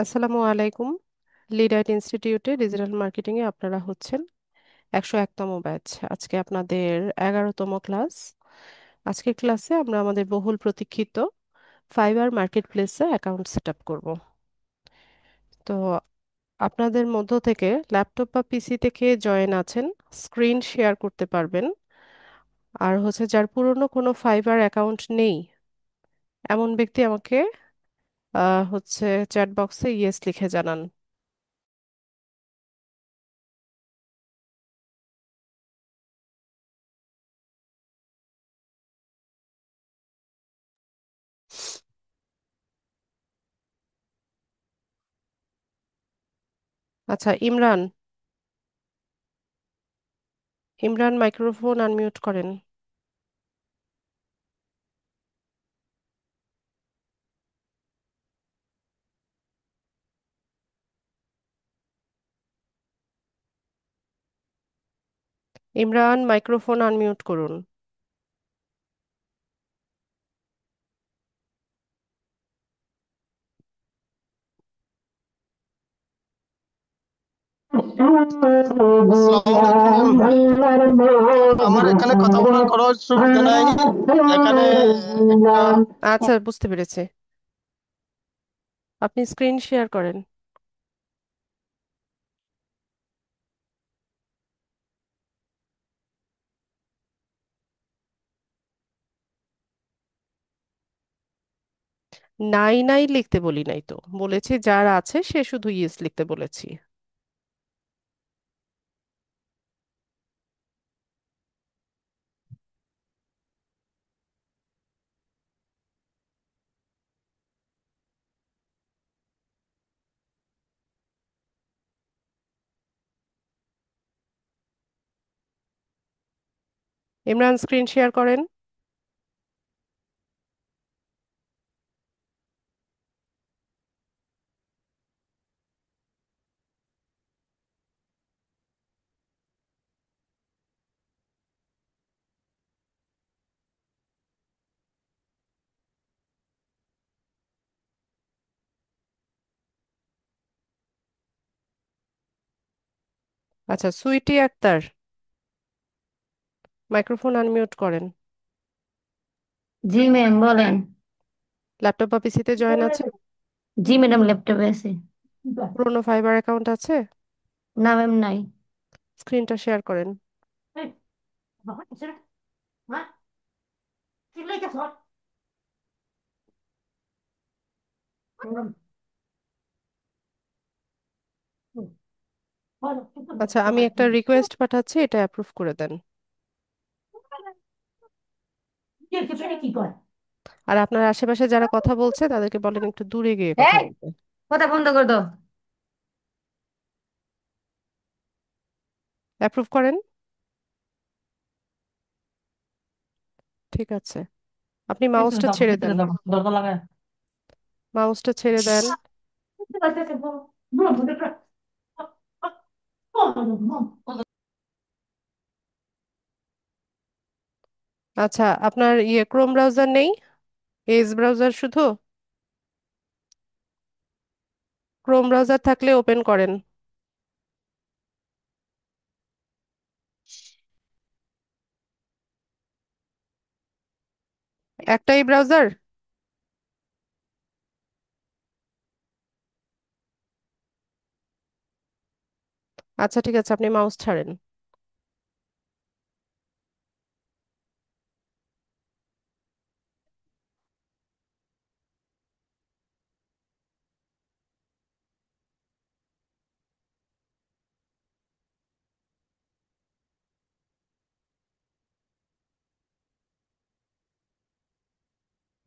আসসালামু আলাইকুম। লিডাইট ইনস্টিটিউটে ডিজিটাল মার্কেটিং এ আপনারা হচ্ছেন 101তম ব্যাচ। আজকে আপনাদের 11তম ক্লাস। আজকের ক্লাসে আমরা আমাদের বহুল প্রতীক্ষিত ফাইবার মার্কেট প্লেসে অ্যাকাউন্ট সেট আপ করবো। তো আপনাদের মধ্য থেকে ল্যাপটপ বা পিসি থেকে জয়েন আছেন, স্ক্রিন শেয়ার করতে পারবেন। আর যার পুরনো কোনো ফাইবার অ্যাকাউন্ট নেই এমন ব্যক্তি আমাকে চ্যাট বক্সে ইয়েস লিখে জানান। আচ্ছা, ইমরান, ইমরান মাইক্রোফোন আনমিউট করেন। ইমরান মাইক্রোফোন আনমিউট করুন। আসসালামু আলাইকুম। আমার এখানে কথা বলার কোনো সুবিধা নাই। এখানে একটা আচ্ছা, বুঝতে পেরেছি। আপনি স্ক্রিন শেয়ার করেন। নাই নাই লিখতে বলি নাই তো, বলেছি যার আছে সে শুধু ইয়েস লিখতে বলেছি। ইমরান স্ক্রিন শেয়ার করেন। আচ্ছা, সুইটি আক্তার মাইক্রোফোন আনমিউট করেন। জি ম্যাম বলেন। ল্যাপটপ বা পিসিতে জয়েন আছে? জি ম্যাডাম ল্যাপটপে আছে। পুরোনো ফাইবার অ্যাকাউন্ট আছে? না ম্যাম নাই। স্ক্রিনটা শেয়ার করেন। আচ্ছা, আমি একটা রিকোয়েস্ট পাঠাচ্ছি, এটা অ্যাপ্রুভ করে দেন। আর আপনার আশেপাশে যারা কথা বলছে তাদেরকে বলেন একটু দূরে গিয়ে কথা এই বলতে। কথা বন্ধ করে দাও। অ্যাপ্রুভ করেন। ঠিক আছে, আপনি মাউসটা ছেড়ে দেন। দরজা লাগায়। মাউসটা ছেড়ে দেন। আচ্ছা, আপনার ক্রোম ব্রাউজার নেই? এজ ব্রাউজার শুধু? ক্রোম ব্রাউজার থাকলে ওপেন করেন। একটাই ব্রাউজার? আচ্ছা, ঠিক আছে, আপনি মাউস ছাড়েন।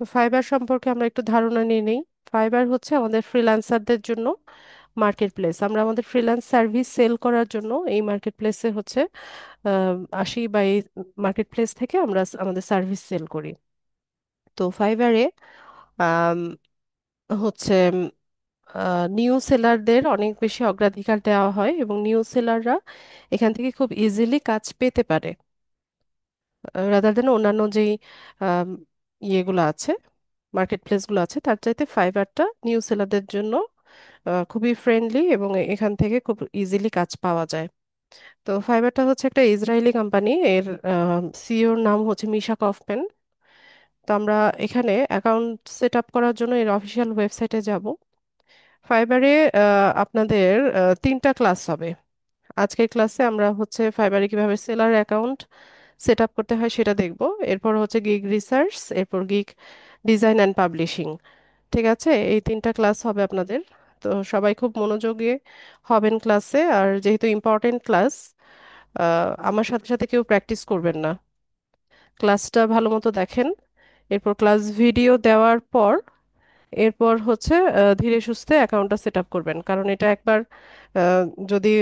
তো ফাইবার সম্পর্কে আমরা একটু ধারণা নিয়ে নেই। ফাইবার আমাদের ফ্রিল্যান্সারদের জন্য মার্কেট প্লেস। আমরা আমাদের ফ্রিল্যান্স সার্ভিস সেল করার জন্য এই মার্কেট প্লেসে আসি, বা এই মার্কেট প্লেস থেকে আমরা আমাদের সার্ভিস সেল করি। তো ফাইবারে আম, হচ্ছে নিউ সেলারদের অনেক বেশি অগ্রাধিকার দেওয়া হয় এবং নিউ সেলাররা এখান থেকে খুব ইজিলি কাজ পেতে পারে, রাদার দেন অন্যান্য যেই আম, ইয়েগুলো আছে, মার্কেট প্লেসগুলো আছে, তার চাইতে ফাইবারটা নিউ সেলারদের জন্য খুবই ফ্রেন্ডলি এবং এখান থেকে খুব ইজিলি কাজ পাওয়া যায়। তো ফাইবারটা হচ্ছে একটা ইসরায়েলি কোম্পানি, এর সিইওর নাম হচ্ছে মিশা কফম্যান। তো আমরা এখানে অ্যাকাউন্ট সেট আপ করার জন্য এর অফিসিয়াল ওয়েবসাইটে যাব। ফাইবারে আপনাদের তিনটা ক্লাস হবে। আজকের ক্লাসে আমরা হচ্ছে ফাইবারে কিভাবে সেলার অ্যাকাউন্ট সেট আপ করতে হয় সেটা দেখব। এরপর হচ্ছে গিগ রিসার্চ, এরপর গিগ ডিজাইন অ্যান্ড পাবলিশিং। ঠিক আছে, এই তিনটা ক্লাস হবে আপনাদের। তো সবাই খুব মনোযোগী হবেন ক্লাসে, আর যেহেতু ইম্পর্টেন্ট ক্লাস, আমার সাথে সাথে কেউ প্র্যাকটিস করবেন না, ক্লাসটা ভালো মতো দেখেন। এরপর ক্লাস ভিডিও দেওয়ার পর এরপর হচ্ছে ধীরে সুস্থে অ্যাকাউন্টটা সেট আপ করবেন, কারণ এটা একবার আহ, যদি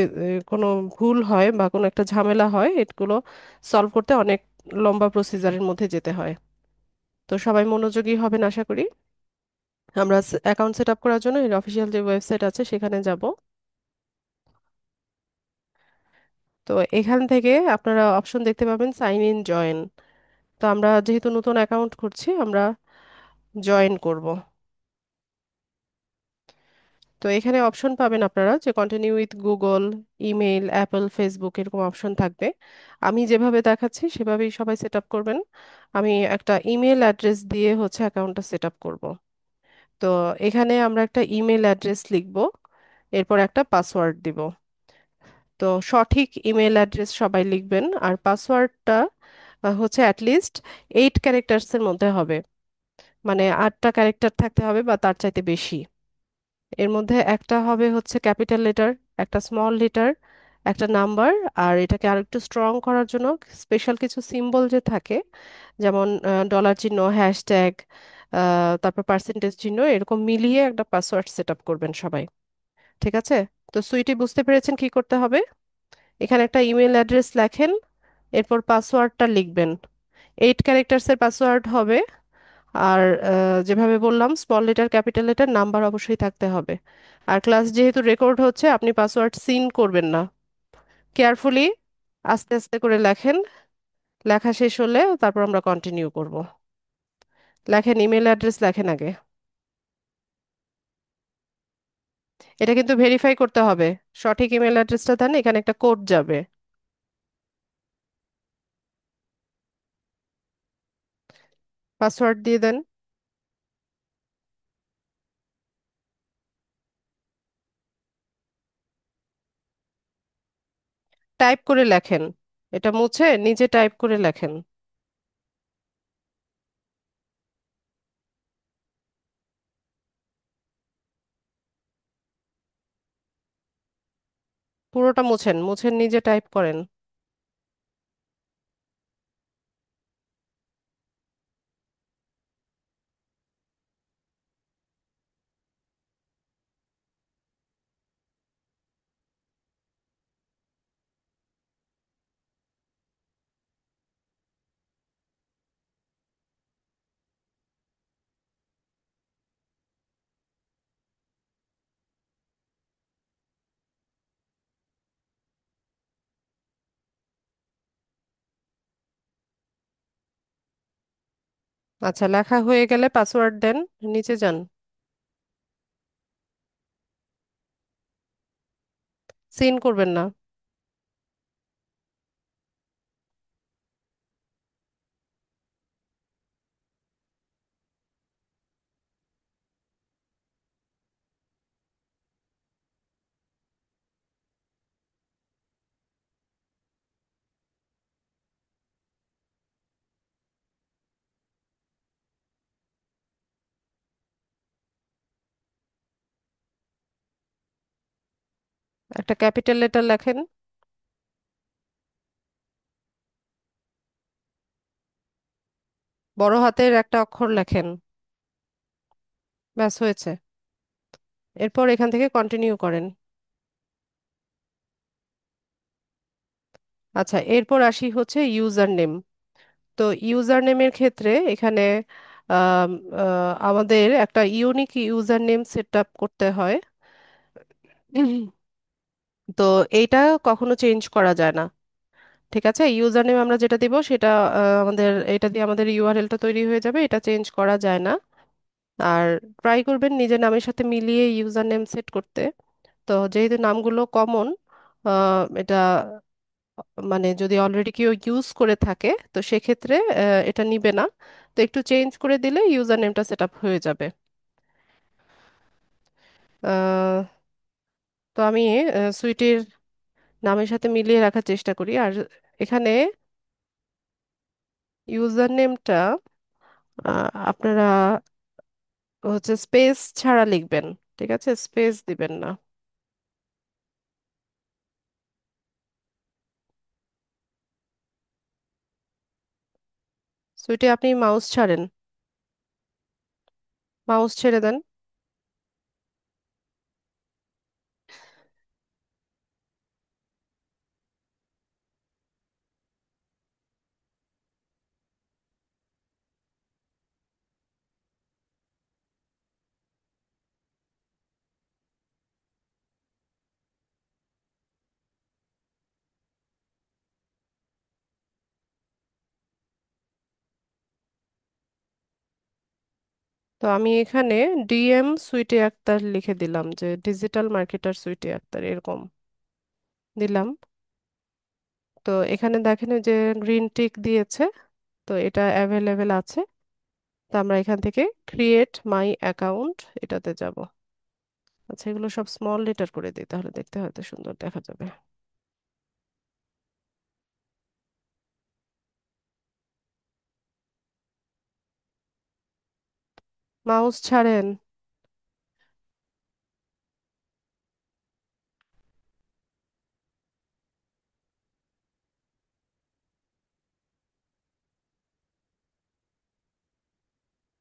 কোনো ভুল হয় বা কোনো একটা ঝামেলা হয়, এগুলো সলভ করতে অনেক লম্বা প্রসিজারের মধ্যে যেতে হয়। তো সবাই মনোযোগী হবেন আশা করি। আমরা অ্যাকাউন্ট সেট আপ করার জন্য এর অফিসিয়াল যে ওয়েবসাইট আছে সেখানে যাব। তো এখান থেকে আপনারা অপশন দেখতে পাবেন সাইন ইন জয়েন। তো আমরা যেহেতু নতুন অ্যাকাউন্ট করছি, আমরা জয়েন করব। তো এখানে অপশন পাবেন আপনারা যে continue with Google, email, Apple, Facebook, এরকম অপশন থাকবে। আমি যেভাবে দেখাচ্ছি সেভাবেই সবাই সেট আপ করবেন। আমি একটা ইমেল অ্যাড্রেস দিয়ে হচ্ছে অ্যাকাউন্টটা সেট আপ করব। তো এখানে আমরা একটা ইমেল অ্যাড্রেস লিখব, এরপর একটা পাসওয়ার্ড দিব। তো সঠিক ইমেল অ্যাড্রেস সবাই লিখবেন, আর পাসওয়ার্ডটা হচ্ছে অ্যাটলিস্ট 8 ক্যারেক্টার্সের মধ্যে হবে, মানে 8টা ক্যারেক্টার থাকতে হবে বা তার চাইতে বেশি। এর মধ্যে একটা হবে হচ্ছে ক্যাপিটাল লেটার, একটা স্মল লেটার, একটা নাম্বার। আর এটাকে আরেকটু স্ট্রং করার জন্য স্পেশাল কিছু সিম্বল যে থাকে, যেমন ডলার চিহ্ন, হ্যাশট্যাগ, তারপর পার্সেন্টেজ চিহ্ন, এরকম মিলিয়ে একটা পাসওয়ার্ড সেট আপ করবেন সবাই। ঠিক আছে? তো সুইটি বুঝতে পেরেছেন কি করতে হবে? এখানে একটা ইমেল অ্যাড্রেস লেখেন, এরপর পাসওয়ার্ডটা লিখবেন। 8 ক্যারেক্টার্সের পাসওয়ার্ড হবে। আর যেভাবে বললাম, small letter, capital letter, number অবশ্যই থাকতে হবে। আর ক্লাস যেহেতু রেকর্ড হচ্ছে, আপনি পাসওয়ার্ড সিন করবেন না, কেয়ারফুলি আস্তে আস্তে করে লেখেন। লেখা শেষ হলে তারপর আমরা কন্টিনিউ করব। লেখেন, ইমেল অ্যাড্রেস লেখেন আগে। এটা কিন্তু ভেরিফাই করতে হবে, সঠিক ইমেল অ্যাড্রেসটা দেন, এখানে একটা কোড যাবে। পাসওয়ার্ড দিয়ে দেন। টাইপ করে লেখেন, এটা মুছে নিজে টাইপ করে লেখেন। পুরোটা মুছেন, মুছেন নিজে টাইপ করেন। আচ্ছা, লেখা হয়ে গেলে পাসওয়ার্ড দেন, নিচে যান। সিন করবেন না। একটা ক্যাপিটাল লেটার লেখেন। বড় হাতের একটা অক্ষর লেখেন। ব্যাস, হয়েছে। এরপর এখান থেকে কন্টিনিউ করেন। আচ্ছা, এরপর আসি হচ্ছে ইউজার নেম। তো ইউজার নেমের ক্ষেত্রে এখানে আম, আমাদের একটা unique user name set up করতে হয়। উম, তো এইটা কখনো চেঞ্জ করা যায় না। ঠিক আছে, ইউজার নেম আমরা যেটা দিব সেটা আমাদের এটা দিয়ে আমাদের ইউআরএলটা তৈরি হয়ে যাবে, এটা চেঞ্জ করা যায় না। আর ট্রাই করবেন নিজের নামের সাথে মিলিয়ে ইউজার নেম সেট করতে। তো যেহেতু নামগুলো কমন, এটা মানে যদি অলরেডি কেউ ইউজ করে থাকে তো সেক্ষেত্রে এটা নিবে না। তো একটু চেঞ্জ করে দিলে ইউজার নেমটা সেট আপ হয়ে যাবে। আহ, তো আমি সুইটির নামের সাথে মিলিয়ে রাখার চেষ্টা করি। আর এখানে ইউজার নেমটা আপনারা হচ্ছে স্পেস ছাড়া লিখবেন, ঠিক আছে? স্পেস দিবেন না। সুইটি, আপনি মাউস ছাড়েন, মাউস ছেড়ে দেন। তো আমি এখানে ডিএম সুইটি আক্তার লিখে দিলাম, যে ডিজিটাল মার্কেটার সুইটি আক্তার এরকম দিলাম। তো এখানে দেখেন ওই যে গ্রিন টিক দিয়েছে, তো এটা অ্যাভেলেবেল আছে। তো আমরা এখান থেকে ক্রিয়েট মাই অ্যাকাউন্ট এটাতে যাব। আচ্ছা, এগুলো সব স্মল লেটার করে দিই, তাহলে দেখতে হয়তো সুন্দর দেখা যাবে। মাউস ছাড়েন।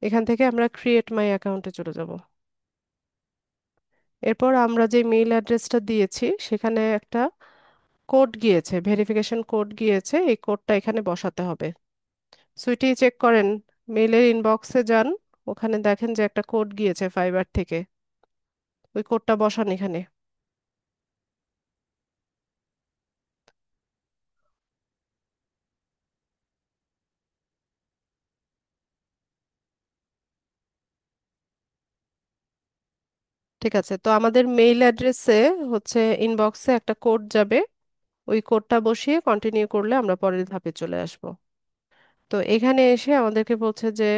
এখান থেকে আমরা ক্রিয়েট মাই অ্যাকাউন্টে চলে যাব। এরপর আমরা যে মেইল অ্যাড্রেসটা দিয়েছি সেখানে একটা কোড গিয়েছে, ভেরিফিকেশন কোড গিয়েছে, এই কোডটা এখানে বসাতে হবে। সুইটি, চেক করেন, মেইলের ইনবক্সে যান, ওখানে দেখেন যে একটা কোড গিয়েছে ফাইবার থেকে, ওই কোডটা বসান এখানে। ঠিক আছে, তো আমাদের মেইল অ্যাড্রেসে হচ্ছে ইনবক্সে একটা কোড যাবে, ওই কোডটা বসিয়ে কন্টিনিউ করলে আমরা পরের ধাপে চলে আসব। তো এখানে এসে আমাদেরকে বলছে যে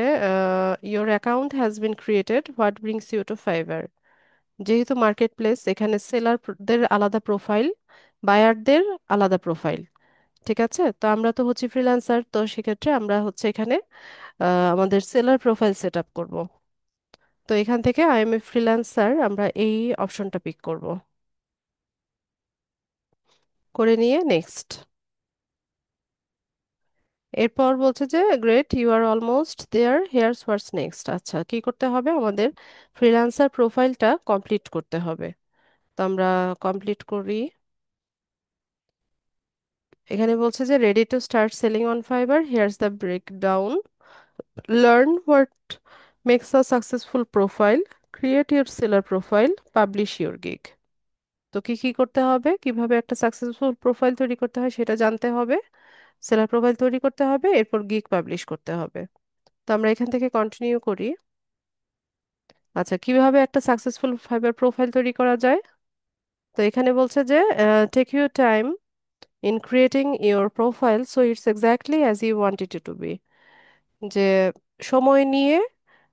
your account has been created, what brings you to Fiverr. যেহেতু মার্কেট প্লেস, এখানে সেলারদের আলাদা প্রোফাইল, বায়ারদের আলাদা প্রোফাইল। ঠিক আছে, তো আমরা তো হচ্ছে ফ্রিল্যান্সার, তো সেক্ষেত্রে আমরা হচ্ছে এখানে আমাদের সেলার প্রোফাইল সেট আপ করবো। তো এখান থেকে আই এম এ ফ্রিল্যান্সার আমরা এই অপশনটা পিক করব, করে নিয়ে নেক্সট। এরপর বলছে যে great, you are almost there, here's what's next. আচ্ছা, কি করতে হবে? আমাদের ফ্রিল্যান্সার প্রোফাইলটা কমপ্লিট করতে হবে। তো আমরা কমপ্লিট করি। এখানে বলছে যে ready to start selling on Fiverr, here's the breakdown, learn what makes a successful profile, create your seller profile, publish your gig. তো কি কি করতে হবে, কিভাবে একটা সাকসেসফুল প্রোফাইল তৈরি করতে হয় সেটা জানতে হবে, সেলার প্রোফাইল তৈরি করতে হবে, এরপর গিগ পাবলিশ করতে হবে। তো আমরা এখান থেকে কন্টিনিউ করি। আচ্ছা, কিভাবে একটা সাকসেসফুল ফাইবার প্রোফাইল তৈরি করা যায়? তো এখানে বলছে যে take your time in creating your profile so it's exactly as you want it to be. যে সময় নিয়ে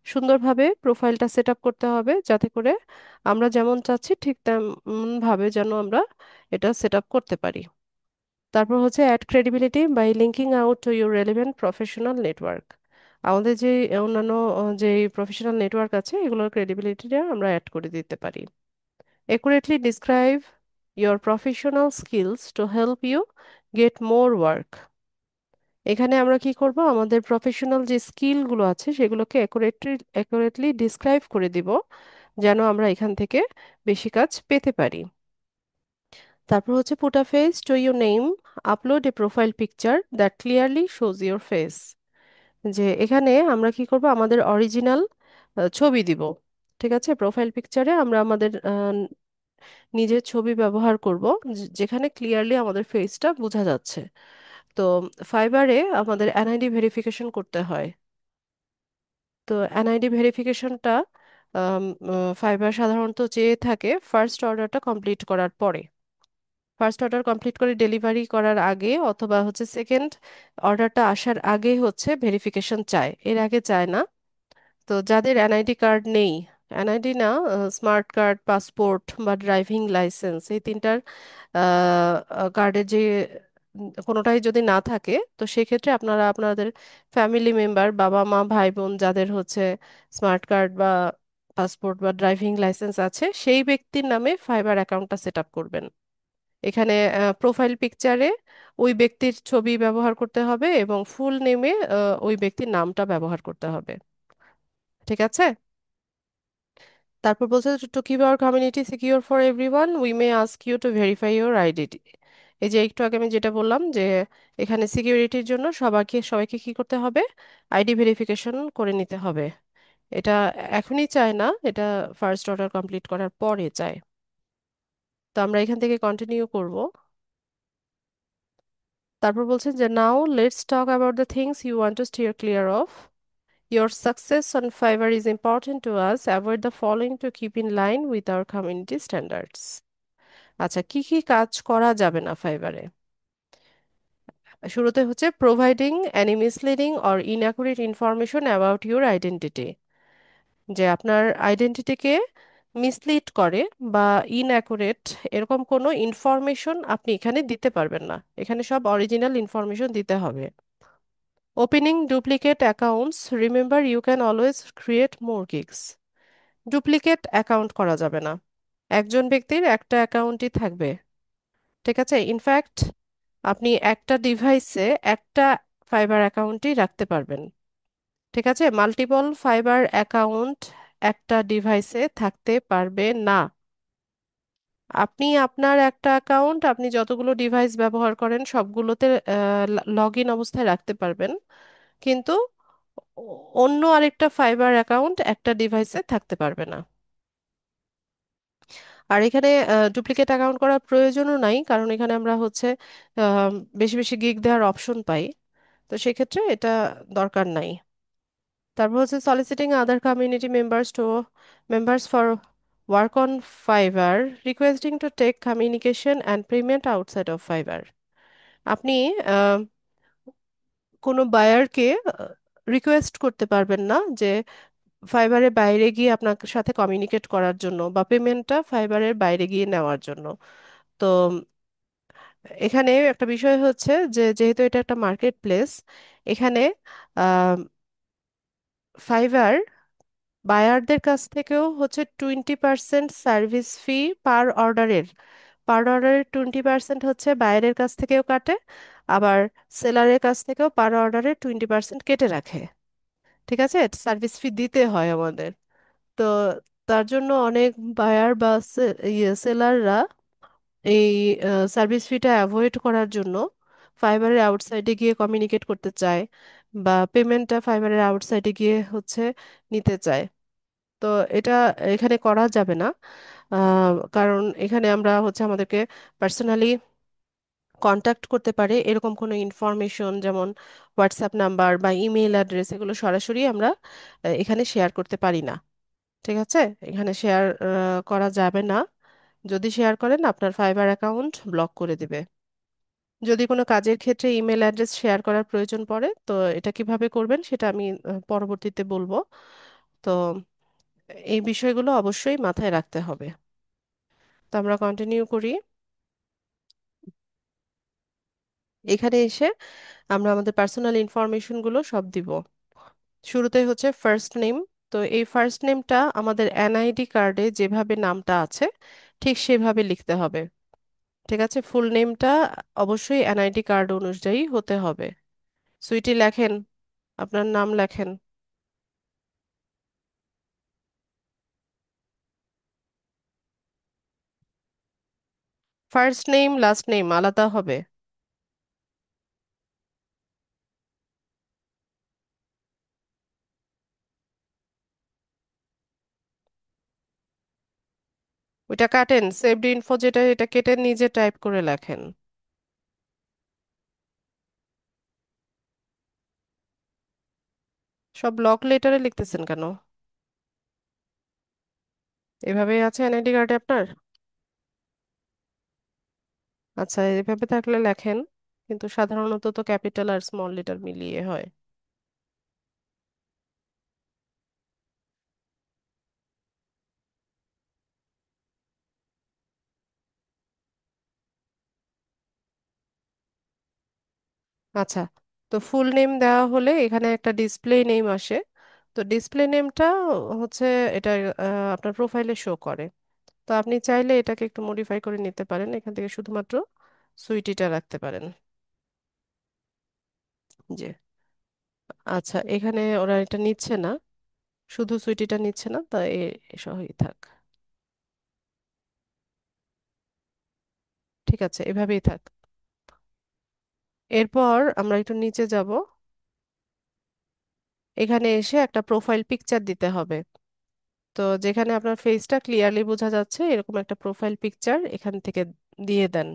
সুন্দরভাবে প্রোফাইলটা সেট আপ করতে হবে, যাতে করে আমরা যেমন চাচ্ছি ঠিক তেমন ভাবে যেন আমরা এটা সেট আপ করতে পারি। তারপর হচ্ছে add credibility by linking out to your relevant professional network. আমাদের যে অন্যান্য যে প্রফেশনাল নেটওয়ার্ক আছে এগুলোর ক্রেডিবিলিটিটা আমরা অ্যাড করে দিতে পারি। Accurately describe your professional skills to help you get more work. এখানে আমরা কি করব, আমাদের প্রফেশনাল যে স্কিলগুলো আছে সেগুলোকে অ্যাকুরেটলি ডিসক্রাইব করে দিব, যেন আমরা এখান থেকে বেশি কাজ পেতে পারি। তারপর হচ্ছে put a face to your name, upload A profile picture that clearly shows your face. যে এখানে আমরা কি করব, আমাদের অরিজিনাল ছবি দিব। ঠিক আছে, প্রোফাইল পিকচারে আমরা আমাদের নিজের ছবি ব্যবহার করব, যেখানে ক্লিয়ারলি আমাদের ফেসটা বোঝা যাচ্ছে। তো ফাইবারে আমাদের এনআইডি ভেরিফিকেশন করতে হয়। তো এনআইডি ভেরিফিকেশনটা ফাইবার সাধারণত চেয়ে থাকে ফার্স্ট অর্ডারটা কমপ্লিট করার পরে। ফার্স্ট অর্ডার কমপ্লিট করে ডেলিভারি করার আগে অথবা হচ্ছে সেকেন্ড অর্ডারটা আসার আগে হচ্ছে ভেরিফিকেশন চায়, এর আগে চায় না। তো যাদের এনআইডি কার্ড নেই, এনআইডি না, স্মার্ট কার্ড, পাসপোর্ট বা ড্রাইভিং লাইসেন্স, এই তিনটার কার্ডের যে কোনোটাই যদি না থাকে, তো সেক্ষেত্রে আপনারা আপনাদের ফ্যামিলি মেম্বার, বাবা মা ভাই বোন যাদের হচ্ছে স্মার্ট কার্ড বা পাসপোর্ট বা ড্রাইভিং লাইসেন্স আছে, সেই ব্যক্তির নামে ফাইবার অ্যাকাউন্টটা সেট আপ করবেন। এখানে প্রোফাইল পিকচারে ওই ব্যক্তির ছবি ব্যবহার করতে হবে এবং ফুল নেমে ওই ব্যক্তির নামটা ব্যবহার করতে হবে। ঠিক আছে? তারপর বলছে to keep our community secure for everyone we may ask you to verify your identity. এই যে একটু আগে আমি যেটা বললাম যে এখানে সিকিউরিটির জন্য সবাইকে সবাইকে কি করতে হবে, আইডি ভেরিফিকেশন করে নিতে হবে। এটা এখনই চায় না, এটা ফার্স্ট অর্ডার কমপ্লিট করার পরে চায়। তো আমরা এখান থেকে কন্টিনিউ করব। তারপর বলছেন যে now let's talk about the things you want to steer clear of. Your success on Fiverr is important to us. Avoid the following to keep in line with our community standards. আচ্ছা, কি কি কাজ করা যাবে না ফাইবারে? শুরুতে হচ্ছে providing any misleading or inaccurate information about your identity, যে আপনার আইডেন্টিটিকে মিসলিড করে বা ইনঅ্যাকুরেট এরকম কোনো ইনফরমেশন আপনি এখানে দিতে পারবেন না। এখানে সব অরিজিনাল ইনফরমেশন দিতে হবে। Opening duplicate accounts, remember you can always create more gigs. Duplicate account করা যাবে না, একজন ব্যক্তির একটা অ্যাকাউন্টই থাকবে। ঠিক আছে? ইনফ্যাক্ট আপনি একটা ডিভাইসে একটা ফাইবার অ্যাকাউন্টই রাখতে পারবেন। ঠিক আছে? মাল্টিপল ফাইবার অ্যাকাউন্ট একটা ডিভাইসে থাকতে পারবে না। আপনি আপনার একটা অ্যাকাউন্ট আপনি যতগুলো ডিভাইস ব্যবহার করেন সবগুলোতে লগ ইন অবস্থায় রাখতে পারবেন, কিন্তু অন্য আরেকটা ফাইবার অ্যাকাউন্ট একটা ডিভাইসে থাকতে পারবে না। আর এখানে ডুপ্লিকেট অ্যাকাউন্ট করার প্রয়োজনও নাই, কারণ এখানে আমরা হচ্ছে আহ, বেশি বেশি গিগ দেওয়ার অপশন পাই। তো সেক্ষেত্রে এটা দরকার নাই। তারপর হচ্ছে soliciting other community members for work on Fiverr, requesting to take communication and payment outside of Fiverr. আপনি আহ, কোনো বায়ারকে রিকোয়েস্ট করতে পারবেন না যে ফাইবারের বাইরে গিয়ে আপনার সাথে কমিউনিকেট করার জন্য বা পেমেন্টটা ফাইবারের বাইরে গিয়ে নেওয়ার জন্য। তো এখানে একটা বিষয় হচ্ছে যে যেহেতু এটা একটা মার্কেট প্লেস, এখানে ফাইবার বায়ারদের কাছ থেকেও হচ্ছে 20% সার্ভিস ফি পার অর্ডারের 20% হচ্ছে বায়ারের কাছ থেকেও কাটে, আবার সেলারের কাছ থেকেও পার অর্ডারের 20% কেটে রাখে। ঠিক আছে? সার্ভিস ফি দিতে হয় আমাদের। তো তার জন্য অনেক বায়ার বা সেলাররা এই সার্ভিস ফিটা অ্যাভয়েড করার জন্য ফাইবারের আউটসাইডে গিয়ে কমিউনিকেট করতে চায় বা পেমেন্টটা ফাইবারের আউটসাইডে গিয়ে হচ্ছে নিতে চায়। তো এটা এখানে করা যাবে না, কারণ এখানে আমরা হচ্ছে আমাদেরকে পার্সোনালি কন্ট্যাক্ট করতে পারে এরকম কোনো ইনফরমেশন, যেমন হোয়াটসঅ্যাপ নাম্বার বা ইমেল অ্যাড্রেস, এগুলো সরাসরি আমরা এখানে শেয়ার করতে পারি না। ঠিক আছে? এখানে শেয়ার করা যাবে না। যদি শেয়ার করেন আপনার ফাইবার অ্যাকাউন্ট ব্লক করে দিবে। যদি কোনো কাজের ক্ষেত্রে ইমেল অ্যাড্রেস শেয়ার করার প্রয়োজন পড়ে, তো এটা কিভাবে করবেন সেটা আমি পরবর্তীতে বলবো। তো এই বিষয়গুলো অবশ্যই মাথায় রাখতে হবে। তো আমরা কন্টিনিউ করি। এখানে এসে আমরা আমাদের পার্সোনাল ইনফরমেশনগুলো সব দিব। শুরুতে হচ্ছে ফার্স্ট নেম। তো এই ফার্স্ট নেমটা আমাদের এনআইডি কার্ডে যেভাবে নামটা আছে ঠিক সেভাবে লিখতে হবে। ঠিক আছে? ফুল নেমটা অবশ্যই এনআইডি কার্ড অনুযায়ী হতে হবে। সুইটি লেখেন, আপনার নাম লেখেন। ফার্স্ট নেম লাস্ট নেম আলাদা হবে। ওইটা কাটেন, সেভড ইনফো যেটা, এটা কেটে নিজে টাইপ করে লেখেন। সব ব্লক লেটারে লিখতেছেন কেন? এভাবেই আছে এনআইডি কার্ডে আপনার? আচ্ছা, এভাবে থাকলে লেখেন, কিন্তু সাধারণত তো ক্যাপিটাল আর স্মল লেটার মিলিয়ে হয়। আচ্ছা, তো ফুল নেম দেওয়া হলে এখানে একটা ডিসপ্লে নেম আসে। তো ডিসপ্লে নেমটা হচ্ছে এটা আপনার প্রোফাইলে শো করে। তো আপনি চাইলে এটাকে একটু মডিফাই করে নিতে পারেন, এখান থেকে শুধুমাত্র সুইটিটা রাখতে পারেন। জি। আচ্ছা, এখানে ওরা এটা নিচ্ছে না, শুধু সুইটিটা নিচ্ছে না, তা সহই থাক। ঠিক আছে, এভাবেই থাক। এরপর আমরা একটু নিচে যাব, এখানে এসে একটা প্রোফাইল পিকচার দিতে হবে। তো যেখানে আপনার ফেসটা ক্লিয়ারলি বোঝা যাচ্ছে এরকম একটা প্রোফাইল পিকচার এখান থেকে দিয়ে দেন।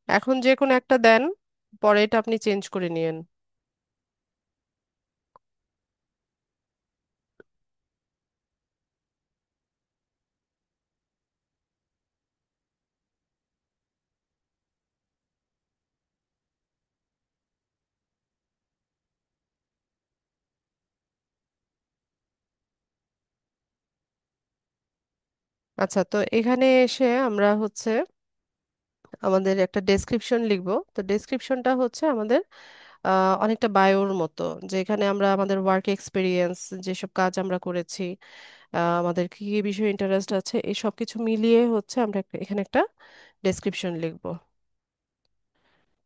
এখন যে কোনো একটা দেন, পরে এটা আপনি চেঞ্জ করে নিয়েন। আচ্ছা, তো এখানে এসে আমরা হচ্ছে আমাদের একটা ডেসক্রিপশন লিখবো। তো ডেসক্রিপশনটা হচ্ছে আমাদের অনেকটা বায়োর মতো, যেখানে আমরা আমাদের ওয়ার্ক এক্সপিরিয়েন্স, যেসব কাজ আমরা করেছি, আমাদের কি কি বিষয়ে ইন্টারেস্ট আছে, এই সব কিছু মিলিয়ে হচ্ছে আমরা এখানে একটা ডেসক্রিপশন লিখবো।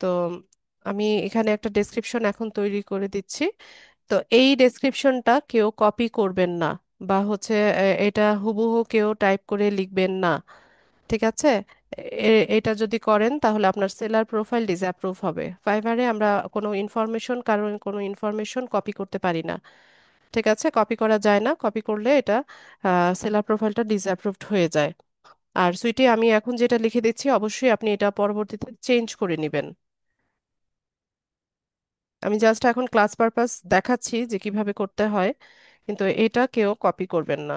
তো আমি এখানে একটা ডেসক্রিপশন এখন তৈরি করে দিচ্ছি। তো এই ডেসক্রিপশনটা কেউ কপি করবেন না, বা হচ্ছে এটা হুবহু কেউ টাইপ করে লিখবেন না। ঠিক আছে? এটা যদি করেন তাহলে আপনার সেলার প্রোফাইল ডিসঅ্যাপ্রুভ হবে। ফাইবারে আমরা কোনো ইনফরমেশন, কারণ কোনো ইনফরমেশন কপি করতে পারি না। ঠিক আছে, কপি করা যায় না, কপি করলে এটা সেলার প্রোফাইলটা ডিসঅ্যাপ্রুভড হয়ে যায়। আর সুইটি, আমি এখন যেটা লিখে দিচ্ছি অবশ্যই আপনি এটা পরবর্তীতে চেঞ্জ করে নেবেন। আমি জাস্ট এখন ক্লাস পারপাস দেখাচ্ছি যে কিভাবে করতে হয়, কিন্তু এটা কেউ কপি করবেন না।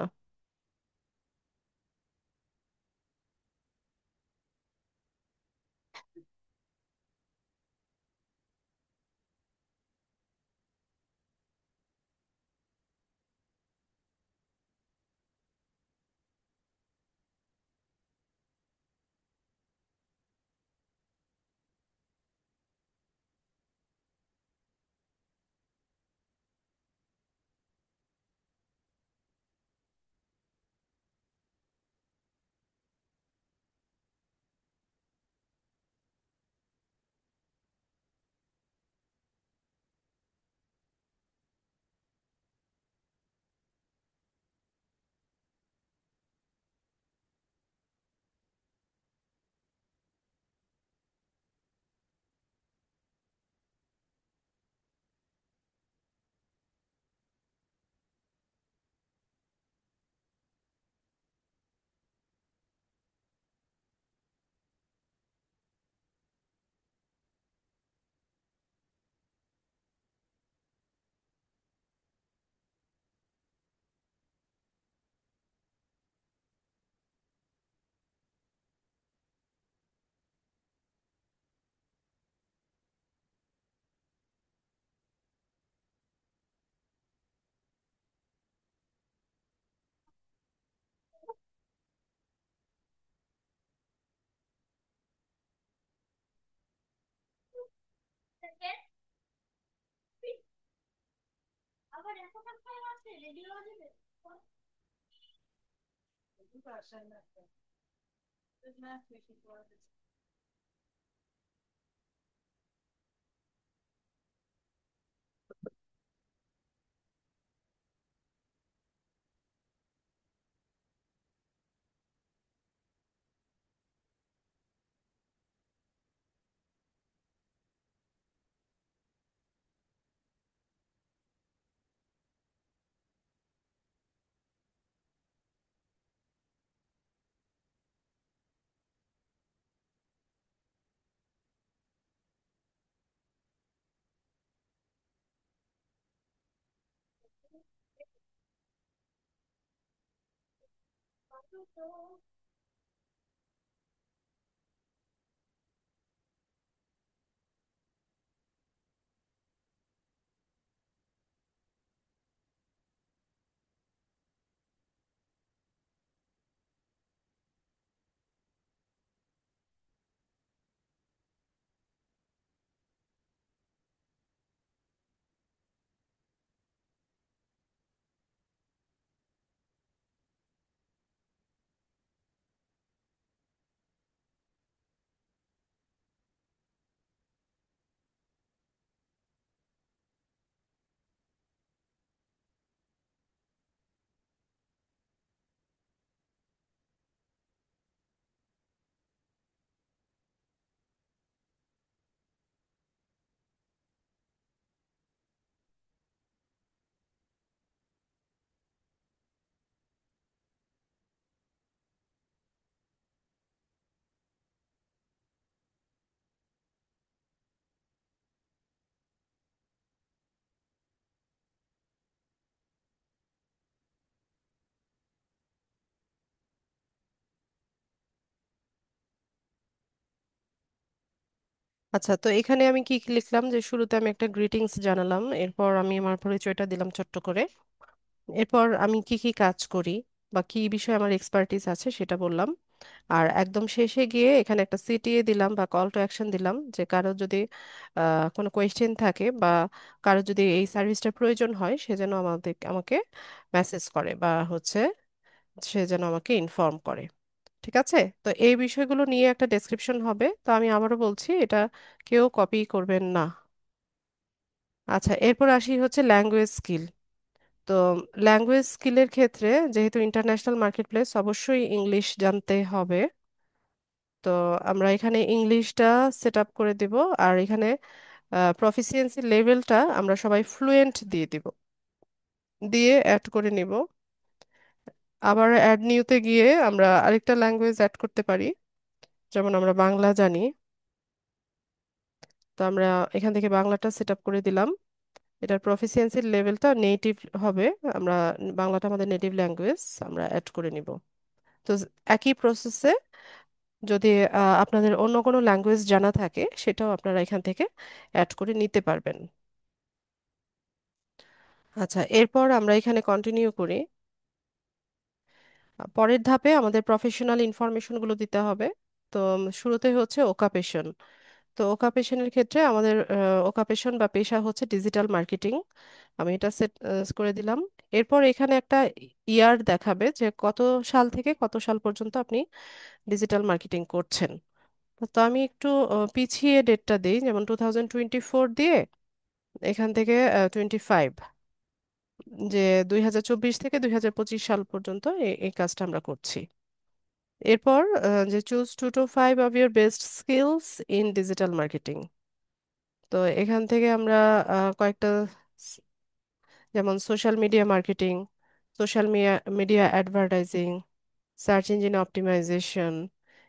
আচ্ছা, তো এখানে আমি কি কি লিখলাম, যে শুরুতে আমি একটা গ্রিটিংস জানালাম, এরপর আমি আমার পরিচয়টা দিলাম ছোট্ট করে, এরপর আমি কি কি কাজ করি বা কি বিষয়ে আমার এক্সপার্টিস আছে সেটা বললাম। আর একদম শেষে গিয়ে এখানে একটা সিটিএ দিলাম বা কল টু অ্যাকশন দিলাম, যে কারো যদি কোনো কোয়েশ্চেন থাকে বা কারো যদি এই সার্ভিসটা প্রয়োজন হয় সে যেন আমাকে মেসেজ করে বা হচ্ছে সে যেন আমাকে ইনফর্ম করে। ঠিক আছে, তো এই বিষয়গুলো নিয়ে একটা ডেসক্রিপশন হবে, তো আমি আবারও বলছি এটা কেউ কপি করবেন না। আচ্ছা, এরপর আসি হচ্ছে ল্যাঙ্গুয়েজ স্কিল। তো ল্যাঙ্গুয়েজ স্কিলের ক্ষেত্রে যেহেতু ইন্টারন্যাশনাল মার্কেটপ্লেস, অবশ্যই ইংলিশ জানতে হবে। তো আমরা এখানে ইংলিশটা সেট আপ করে দিব, আর এখানে প্রফিসিয়েন্সি লেভেলটা আমরা সবাই ফ্লুয়েন্ট দিয়ে দিব, দিয়ে অ্যাড করে নিব। আবার অ্যাড নিউতে গিয়ে আমরা আরেকটা ল্যাঙ্গুয়েজ অ্যাড করতে পারি, যেমন আমরা বাংলা জানি, তো আমরা এখান থেকে বাংলাটা সেট আপ করে দিলাম। এটার প্রফিসিয়েন্সির লেভেলটা নেটিভ হবে, আমরা বাংলাটা আমাদের নেটিভ ল্যাঙ্গুয়েজ, আমরা অ্যাড করে নিব। তো একই প্রসেসে যদি আপনাদের অন্য কোনো ল্যাঙ্গুয়েজ জানা থাকে সেটাও আপনারা এখান থেকে অ্যাড করে নিতে পারবেন। আচ্ছা, এরপর আমরা এখানে কন্টিনিউ করি। পরের ধাপে আমাদের প্রফেশনাল ইনফরমেশনগুলো দিতে হবে। তো শুরুতে হচ্ছে ওকাপেশন। তো ওকাপেশনের ক্ষেত্রে আমাদের ওকাপেশন বা পেশা হচ্ছে ডিজিটাল মার্কেটিং, আমি এটা সেট করে দিলাম। এরপর এখানে একটা ইয়ার দেখাবে যে কত সাল থেকে কত সাল পর্যন্ত আপনি ডিজিটাল মার্কেটিং করছেন। তো আমি একটু পিছিয়ে ডেটটা দিই, যেমন 2024 দিয়ে এখান থেকে 25, যে 2024 থেকে 2025 সাল পর্যন্ত এই কাজটা আমরা করছি। এরপর যে choose 2 to 5 of your best skills in digital marketing. তো এখান থেকে আমরা কয়েকটা স- যেমন social media marketing, social media advertising, search engine optimisation,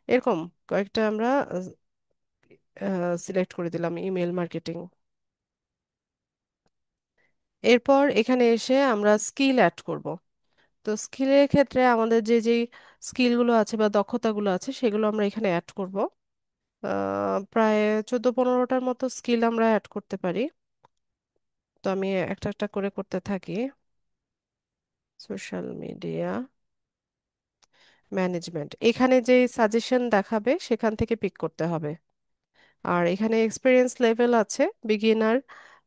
এরকম কয়েকটা আমরা সিলেক্ট করে দিলাম, ইমেল মার্কেটিং। এরপর এখানে এসে আমরা স্কিল অ্যাড করব। তো স্কিলের ক্ষেত্রে আমাদের যে যেই স্কিলগুলো আছে বা দক্ষতাগুলো আছে সেগুলো আমরা এখানে অ্যাড করব। প্রায় 14-15টার মতো স্কিল আমরা অ্যাড করতে পারি। তো আমি একটা একটা করে করতে থাকি। সোশ্যাল মিডিয়া ম্যানেজমেন্ট, এখানে যে সাজেশন দেখাবে সেখান থেকে পিক করতে হবে। আর এখানে এক্সপিরিয়েন্স লেভেল আছে বিগিনার,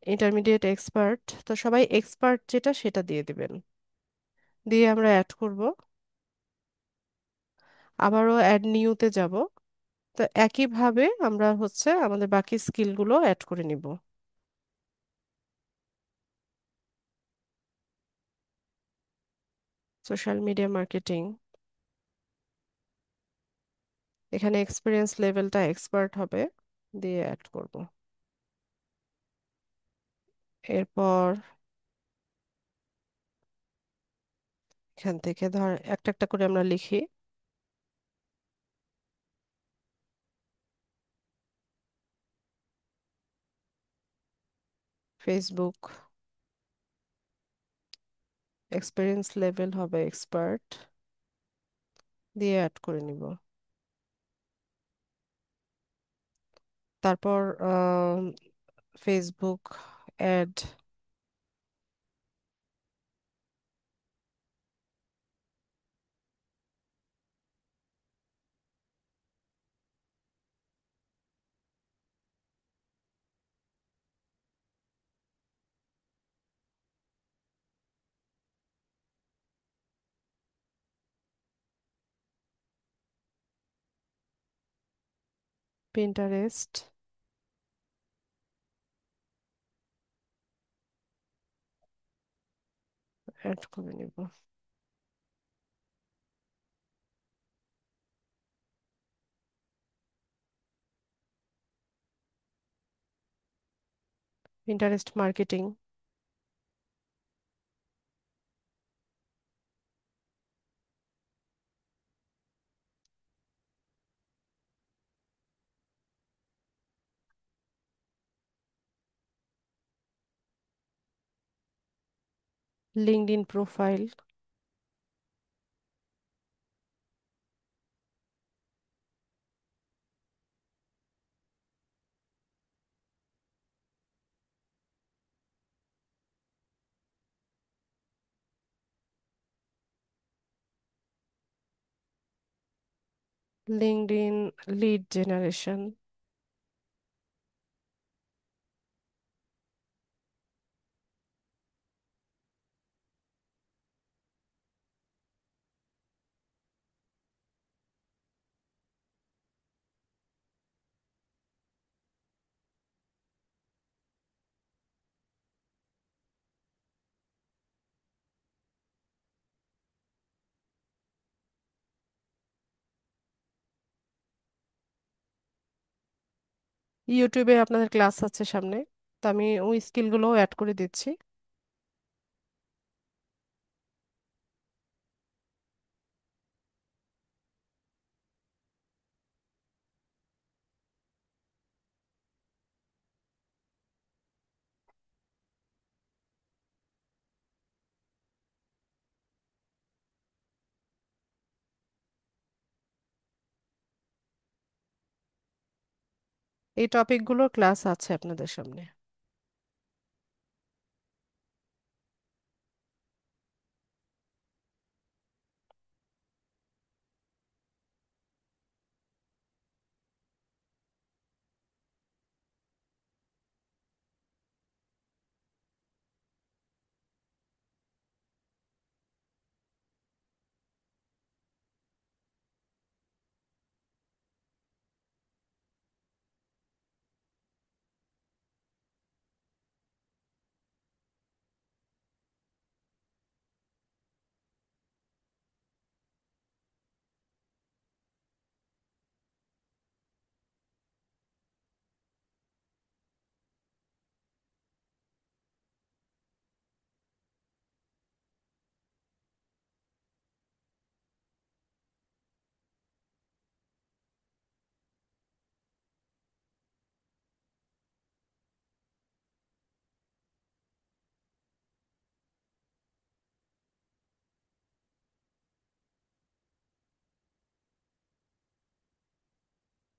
ইন্টারমিডিয়েট, এক্সপার্ট, তো সবাই এক্সপার্ট যেটা সেটা দিয়ে দিবেন, দিয়ে আমরা অ্যাড করব। আবারও অ্যাড নিউতে যাব। তো একইভাবে আমরা হচ্ছে আমাদের বাকি স্কিলগুলো অ্যাড করে নিব। সোশ্যাল মিডিয়া মার্কেটিং, এখানে এক্সপিরিয়েন্স লেভেলটা এক্সপার্ট হবে, দিয়ে অ্যাড করব। এরপর এখান থেকে ধর একটা একটা করে আমরা লিখি। ফেসবুক, এক্সপিরিয়েন্স লেভেল হবে এক্সপার্ট, দিয়ে অ্যাড করে নিব। তারপর ফেসবুক অ্যাড, পিন্টারেস্ট, অ্যাড করে নিব। Pinterest marketing, LinkedIn profile, LinkedIn lead generation, ইউটিউবে আপনাদের ক্লাস আছে সামনে, তো আমি ওই স্কিলগুলোও অ্যাড করে দিচ্ছি। এই টপিকগুলোর ক্লাস আছে আপনাদের সামনে।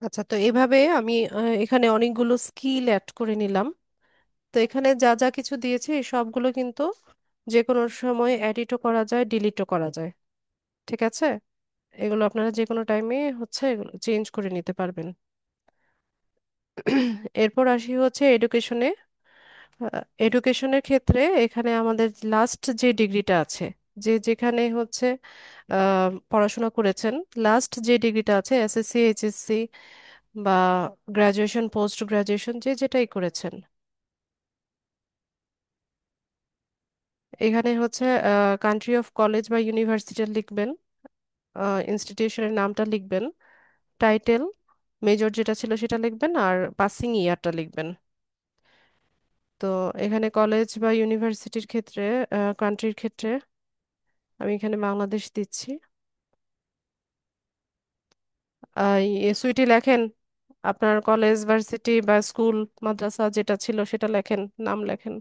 আচ্ছা, তো এভাবে আমি এখানে অনেকগুলো স্কিল অ্যাড করে নিলাম। তো এখানে যা যা কিছু দিয়েছে এই সবগুলো কিন্তু যে কোনো সময় এডিটও করা যায়, ডিলিটও করা যায়। ঠিক আছে, এগুলো আপনারা যে কোনো টাইমে হচ্ছে এগুলো চেঞ্জ করে নিতে পারবেন। এরপর আসি হচ্ছে এডুকেশনে। এডুকেশনের ক্ষেত্রে এখানে আমাদের লাস্ট যে ডিগ্রিটা আছে যে যেখানে হচ্ছে পড়াশোনা করেছেন, লাস্ট যে ডিগ্রিটা আছে এসএসসি এইচএসসি বা গ্রাজুয়েশন পোস্ট গ্রাজুয়েশন যে যেটাই করেছেন, এখানে হচ্ছে কান্ট্রি অফ কলেজ বা ইউনিভার্সিটি লিখবেন, ইনস্টিটিউশনের নামটা লিখবেন, টাইটেল, মেজর যেটা ছিল সেটা লিখবেন, আর পাসিং ইয়ারটা লিখবেন। তো এখানে কলেজ বা ইউনিভার্সিটির ক্ষেত্রে, কান্ট্রির ক্ষেত্রে আমি এখানে বাংলাদেশ দিচ্ছি। সুইটি লেখেন, আপনার কলেজ ভার্সিটি বা স্কুল মাদ্রাসা যেটা ছিল সেটা লেখেন, নাম লেখেন।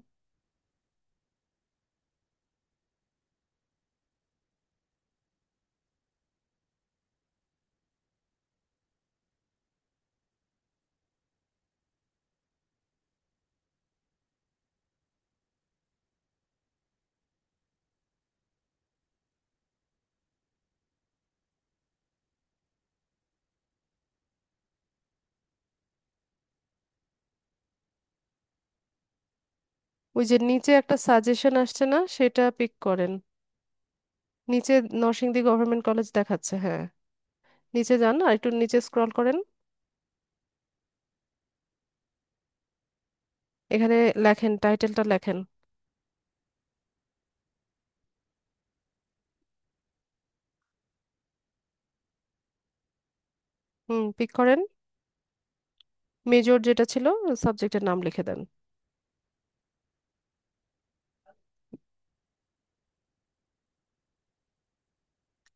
ওই যে নিচে একটা সাজেশন আসছে না, সেটা পিক করেন। নিচে নরসিংদী গভর্নমেন্ট কলেজ দেখাচ্ছে, হ্যাঁ। নিচে যান আর একটু নিচে স্ক্রল করেন, এখানে লেখেন, টাইটেলটা লেখেন। পিক করেন, মেজর যেটা ছিল সাবজেক্টের নাম লিখে দেন।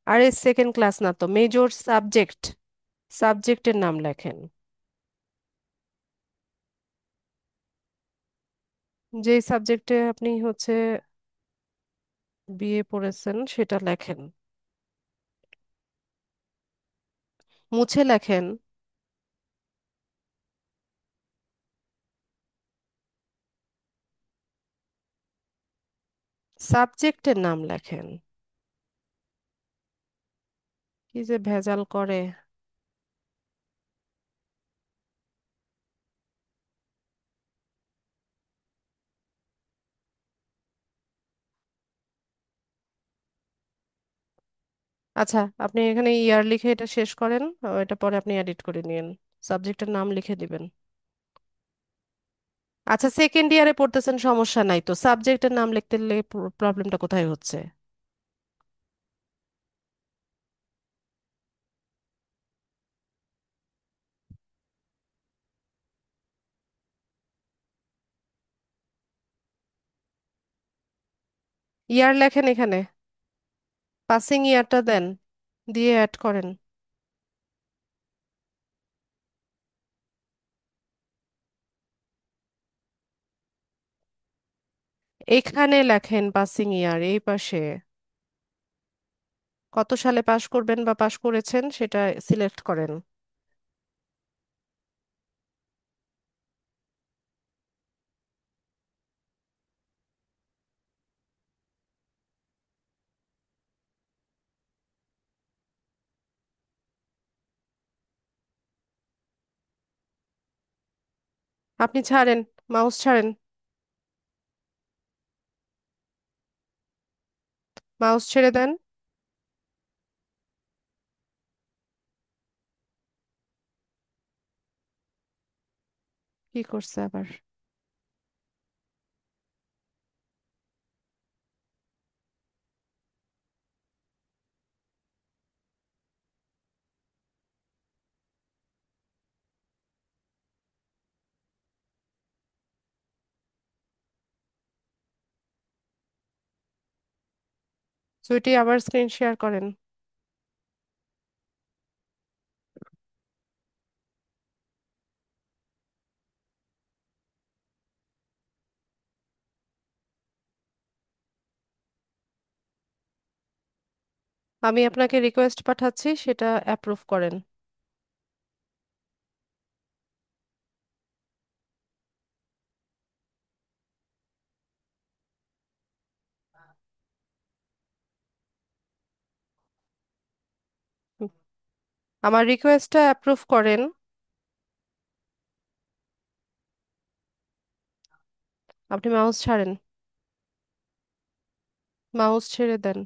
আরে সেকেন্ড ক্লাস না তো, মেজর সাবজেক্ট, সাবজেক্টের নাম লেখেন। যেই সাবজেক্টে আপনি হচ্ছে বিএ পড়েছেন সেটা লেখেন, মুছে লেখেন। সাবজেক্টের নাম লেখেন। কি যে ভেজাল করে। আচ্ছা, আপনি এখানে ইয়ার লিখে এটা শেষ করেন, এটা পরে আপনি এডিট করে নিন, সাবজেক্টের নাম লিখে দিবেন। আচ্ছা, সেকেন্ড ইয়ারে পড়তেছেন সমস্যা নাই তো, সাবজেক্টের নাম লিখতে প্রবলেমটা কোথায় হচ্ছে? ইয়ার লেখেন এখানে, পাসিং ইয়ারটা দেন, দিয়ে অ্যাড করেন। এখানে লেখেন পাসিং ইয়ার, এই পাশে কত সালে পাশ করবেন বা পাশ করেছেন সেটা সিলেক্ট করেন। আপনি ছাড়েন, মাউস ছাড়েন, মাউস ছেড়ে দেন। কি করছে আবার? সুইটি আবার স্ক্রিন শেয়ার করেন। আমি আপনাকে রিকোয়েস্ট পাঠাচ্ছি, সেটা অ্যাপ্রুভ করেন। হুম, আমার রিকোয়েস্টটা অ্যাপ্রুভ করেন। আপনি মাউস ছাড়েন। মাউস ছেড়ে দেন।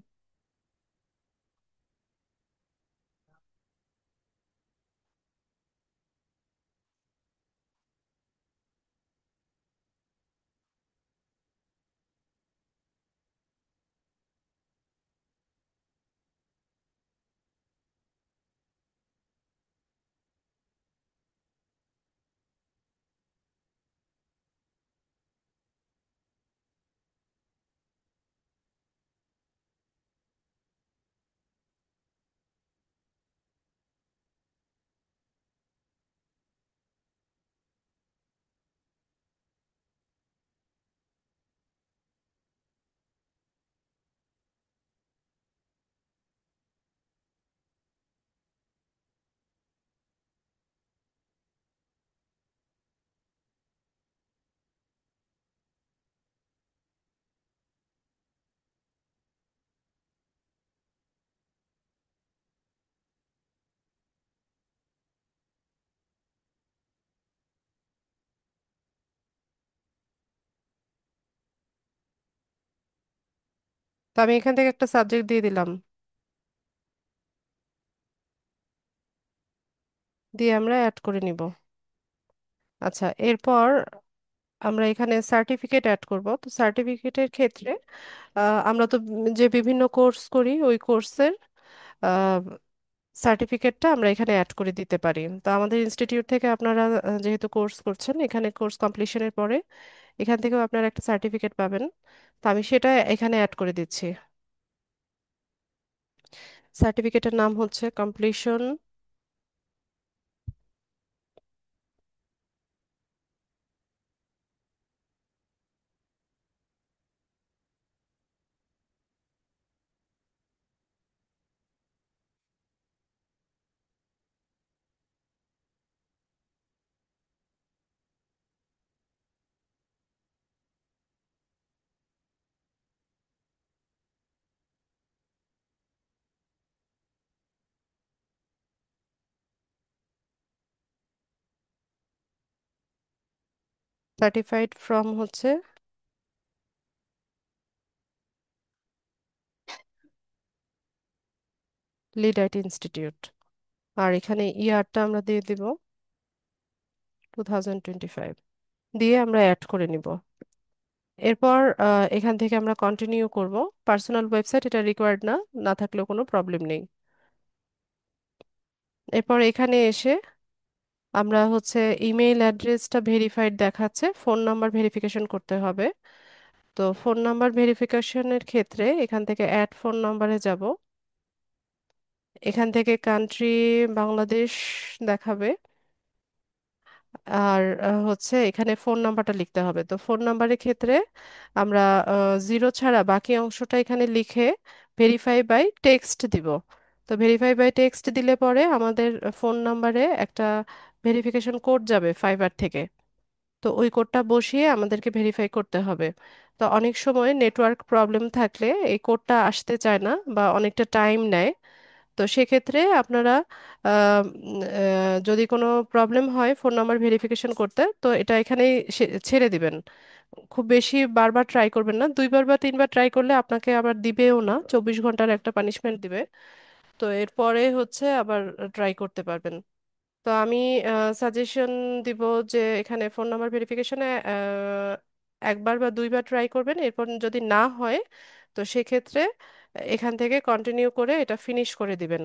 তো আমি এখান থেকে একটা সাবজেক্ট দিয়ে দিলাম, দিয়ে আমরা অ্যাড করে নিব। আচ্ছা, এরপর আমরা এখানে সার্টিফিকেট অ্যাড করব। তো সার্টিফিকেটের ক্ষেত্রে আমরা তো যে বিভিন্ন কোর্স করি ওই কোর্সের সার্টিফিকেটটা আমরা এখানে অ্যাড করে দিতে পারি। তো আমাদের ইনস্টিটিউট থেকে আপনারা যেহেতু কোর্স করছেন, এখানে কোর্স কমপ্লিশনের পরে এখান থেকেও আপনারা একটা সার্টিফিকেট পাবেন। তো আমি সেটা এখানে অ্যাড করে দিচ্ছি। সার্টিফিকেটের নাম হচ্ছে কমপ্লিশন সার্টিফাইড ফ্রম হচ্ছে লিড ইনস্টিটিউট। আর এখানে ইয়ারটা আমরা দিয়ে দিব 2025, দিয়ে আমরা অ্যাড করে নিব। এরপর এখান থেকে আমরা কন্টিনিউ করব। পার্সোনাল ওয়েবসাইট এটা রিকোয়ার্ড না, না থাকলেও কোনো প্রবলেম নেই। এরপর এখানে এসে আমরা হচ্ছে ইমেইল অ্যাড্রেসটা ভেরিফাইড দেখাচ্ছে, ফোন নাম্বার ভেরিফিকেশন করতে হবে। তো ফোন নাম্বার ভেরিফিকেশনের ক্ষেত্রে এখান থেকে অ্যাড ফোন নাম্বারে যাব। এখান থেকে কান্ট্রি বাংলাদেশ দেখাবে। আর হচ্ছে এখানে ফোন নাম্বারটা লিখতে হবে। তো ফোন নাম্বারের ক্ষেত্রে আমরা জিরো ছাড়া বাকি অংশটা এখানে লিখে ভেরিফাই বাই টেক্সট দিব। তো ভেরিফাই বাই টেক্সট দিলে পরে আমাদের ফোন নাম্বারে একটা ভেরিফিকেশন কোড যাবে ফাইবার থেকে। তো ওই কোডটা বসিয়ে আমাদেরকে ভেরিফাই করতে হবে। তো অনেক সময় নেটওয়ার্ক প্রবলেম থাকলে এই কোডটা আসতে চায় না বা অনেকটা টাইম নেয়। তো সেক্ষেত্রে আপনারা যদি কোনো প্রবলেম হয় ফোন নাম্বার ভেরিফিকেশন করতে, তো এটা এখানেই ছেড়ে দিবেন। খুব বেশি বারবার ট্রাই করবেন না, দুইবার বা তিনবার ট্রাই করলে আপনাকে আবার দিবেও না, 24 ঘন্টার একটা পানিশমেন্ট দিবে। তো এরপরে হচ্ছে আবার ট্রাই করতে পারবেন। তো আমি সাজেশন দিব যে এখানে ফোন নাম্বার ভেরিফিকেশনে একবার বা দুইবার ট্রাই করবেন। এরপর যদি না হয় তো সেক্ষেত্রে এখান থেকে কন্টিনিউ করে এটা ফিনিশ করে দিবেন।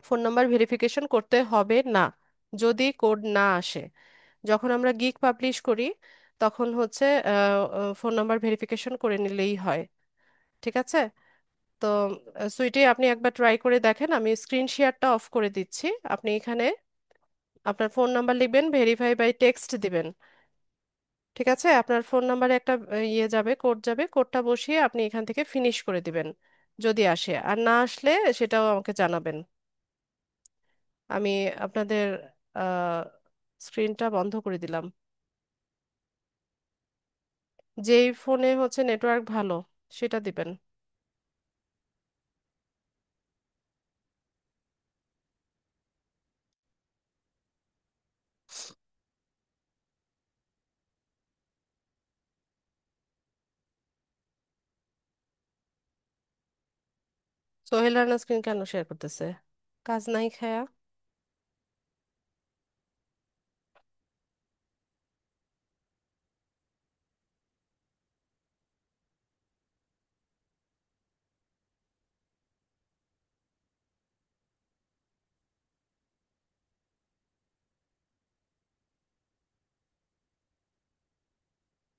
ফোন নাম্বার ভেরিফিকেশন করতে হবে না যদি কোড না আসে। যখন আমরা গিগ পাবলিশ করি তখন হচ্ছে ফোন নাম্বার ভেরিফিকেশন করে নিলেই হয়। ঠিক আছে? তো সুইটি, আপনি একবার ট্রাই করে দেখেন। আমি স্ক্রিন শেয়ারটা অফ করে দিচ্ছি। আপনি এখানে আপনার ফোন নাম্বার লিখবেন, ভেরিফাই বাই টেক্সট দিবেন। ঠিক আছে? আপনার ফোন নাম্বারে একটা ইয়ে যাবে, কোড যাবে, কোডটা বসিয়ে আপনি এখান থেকে ফিনিশ করে দিবেন যদি আসে। আর না আসলে সেটাও আমাকে জানাবেন। আমি আপনাদের স্ক্রিনটা বন্ধ করে দিলাম। যেই ফোনে হচ্ছে নেটওয়ার্ক ভালো সেটা দিবেন। সোহেল রানা স্ক্রিন কেন শেয়ার করতেছে? কাজ নাই খায়া?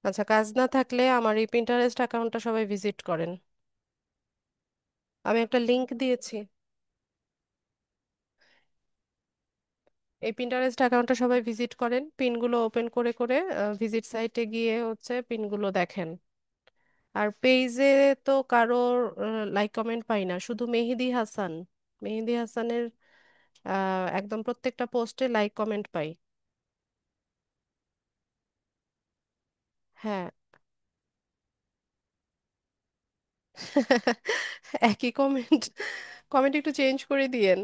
আচ্ছা, কাজ না থাকলে আমার এই পিন্টারেস্ট অ্যাকাউন্টটা সবাই ভিজিট করেন। আমি একটা লিংক দিয়েছি। এই পিন্টারেস্ট অ্যাকাউন্টটা সবাই ভিজিট করেন, পিনগুলো ওপেন করে করে ভিজিট সাইটে গিয়ে হচ্ছে পিনগুলো দেখেন। আর পেজে তো কারোর লাইক কমেন্ট পাই না, শুধু মেহেদি হাসান। মেহেদি হাসানের একদম প্রত্যেকটা পোস্টে লাইক কমেন্ট পাই। হ্যাঁ। একই কমেন্ট, কমেন্ট একটু চেঞ্জ করে দিয়েন।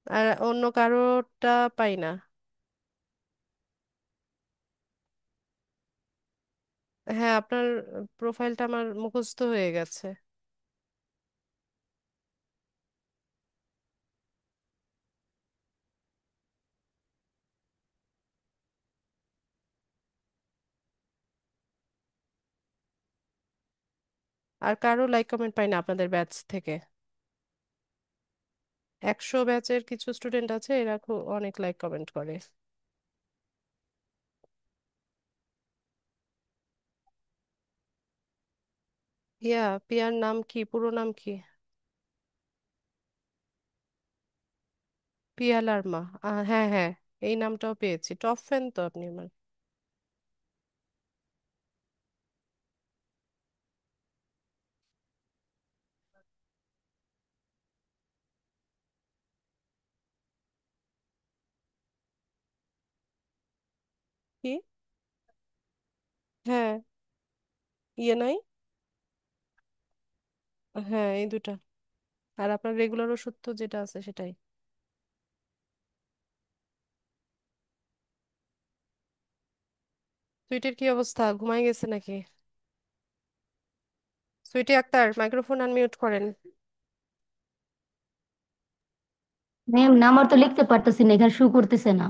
আর অন্য কারোরটা পাই না। হ্যাঁ, আপনার প্রোফাইলটা আমার মুখস্থ হয়ে গেছে। আর কারো লাইক কমেন্ট পাই না আপনাদের ব্যাচ থেকে। 100 ব্যাচের কিছু স্টুডেন্ট আছে, এরা খুব অনেক লাইক কমেন্ট করে। পিয়ার নাম কি, পুরো নাম কি? পিয়া লার্মা। হ্যাঁ হ্যাঁ, এই নামটাও পেয়েছি। টপ ফ্যান তো আপনি আমার। কি? হ্যাঁ। ইয়ে নাই। হ্যাঁ, এই দুটা। আর আপনার রেগুলার ওষুধ তো যেটা আছে সেটাই। সুইটের কি অবস্থা, ঘুমাই গেছে নাকি? সুইটি আক্তার, মাইক্রোফোন আনমিউট করেন। ম্যাম নাম্বার তো লিখতে পারতেছি না, এখানে শু করতেছে না।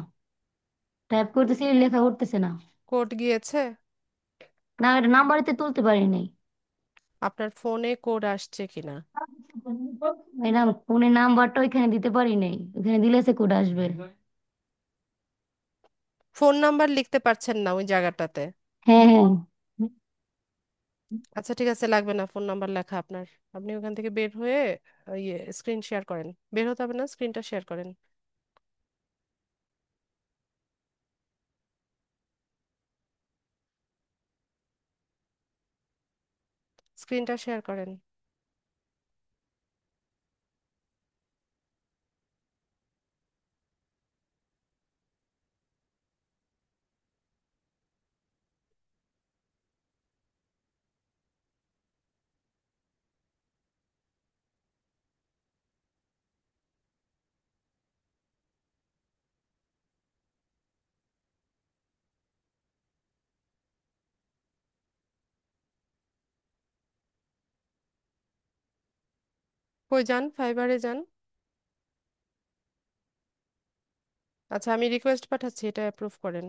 টাইপ করতেছি, লেখা করতেছে না। কোড গিয়েছে? না, এটা নাম্বারেতে তুলতে পারি নাই। আপনার ফোনে কোড আসছে কিনা? ম্যাডাম ফোনের নাম্বারটা ওইখানে দিতে পারি নাই, ওখানে দিলে সে কোড আসবে। ফোন নাম্বার লিখতে পারছেন না ওই জায়গাটাতে? হ্যাঁ হ্যাঁ। আচ্ছা ঠিক আছে, লাগবে না ফোন নাম্বার লেখা আপনার। আপনি ওখান থেকে বের হয়ে ইয়ে স্ক্রিন শেয়ার করেন। বের হতে হবে না, স্ক্রিনটা শেয়ার করেন। স্ক্রিনটা শেয়ার করেন। কই যান, ফাইবারে যান। আচ্ছা, আমি রিকোয়েস্ট পাঠাচ্ছি, এটা অ্যাপ্রুভ করেন।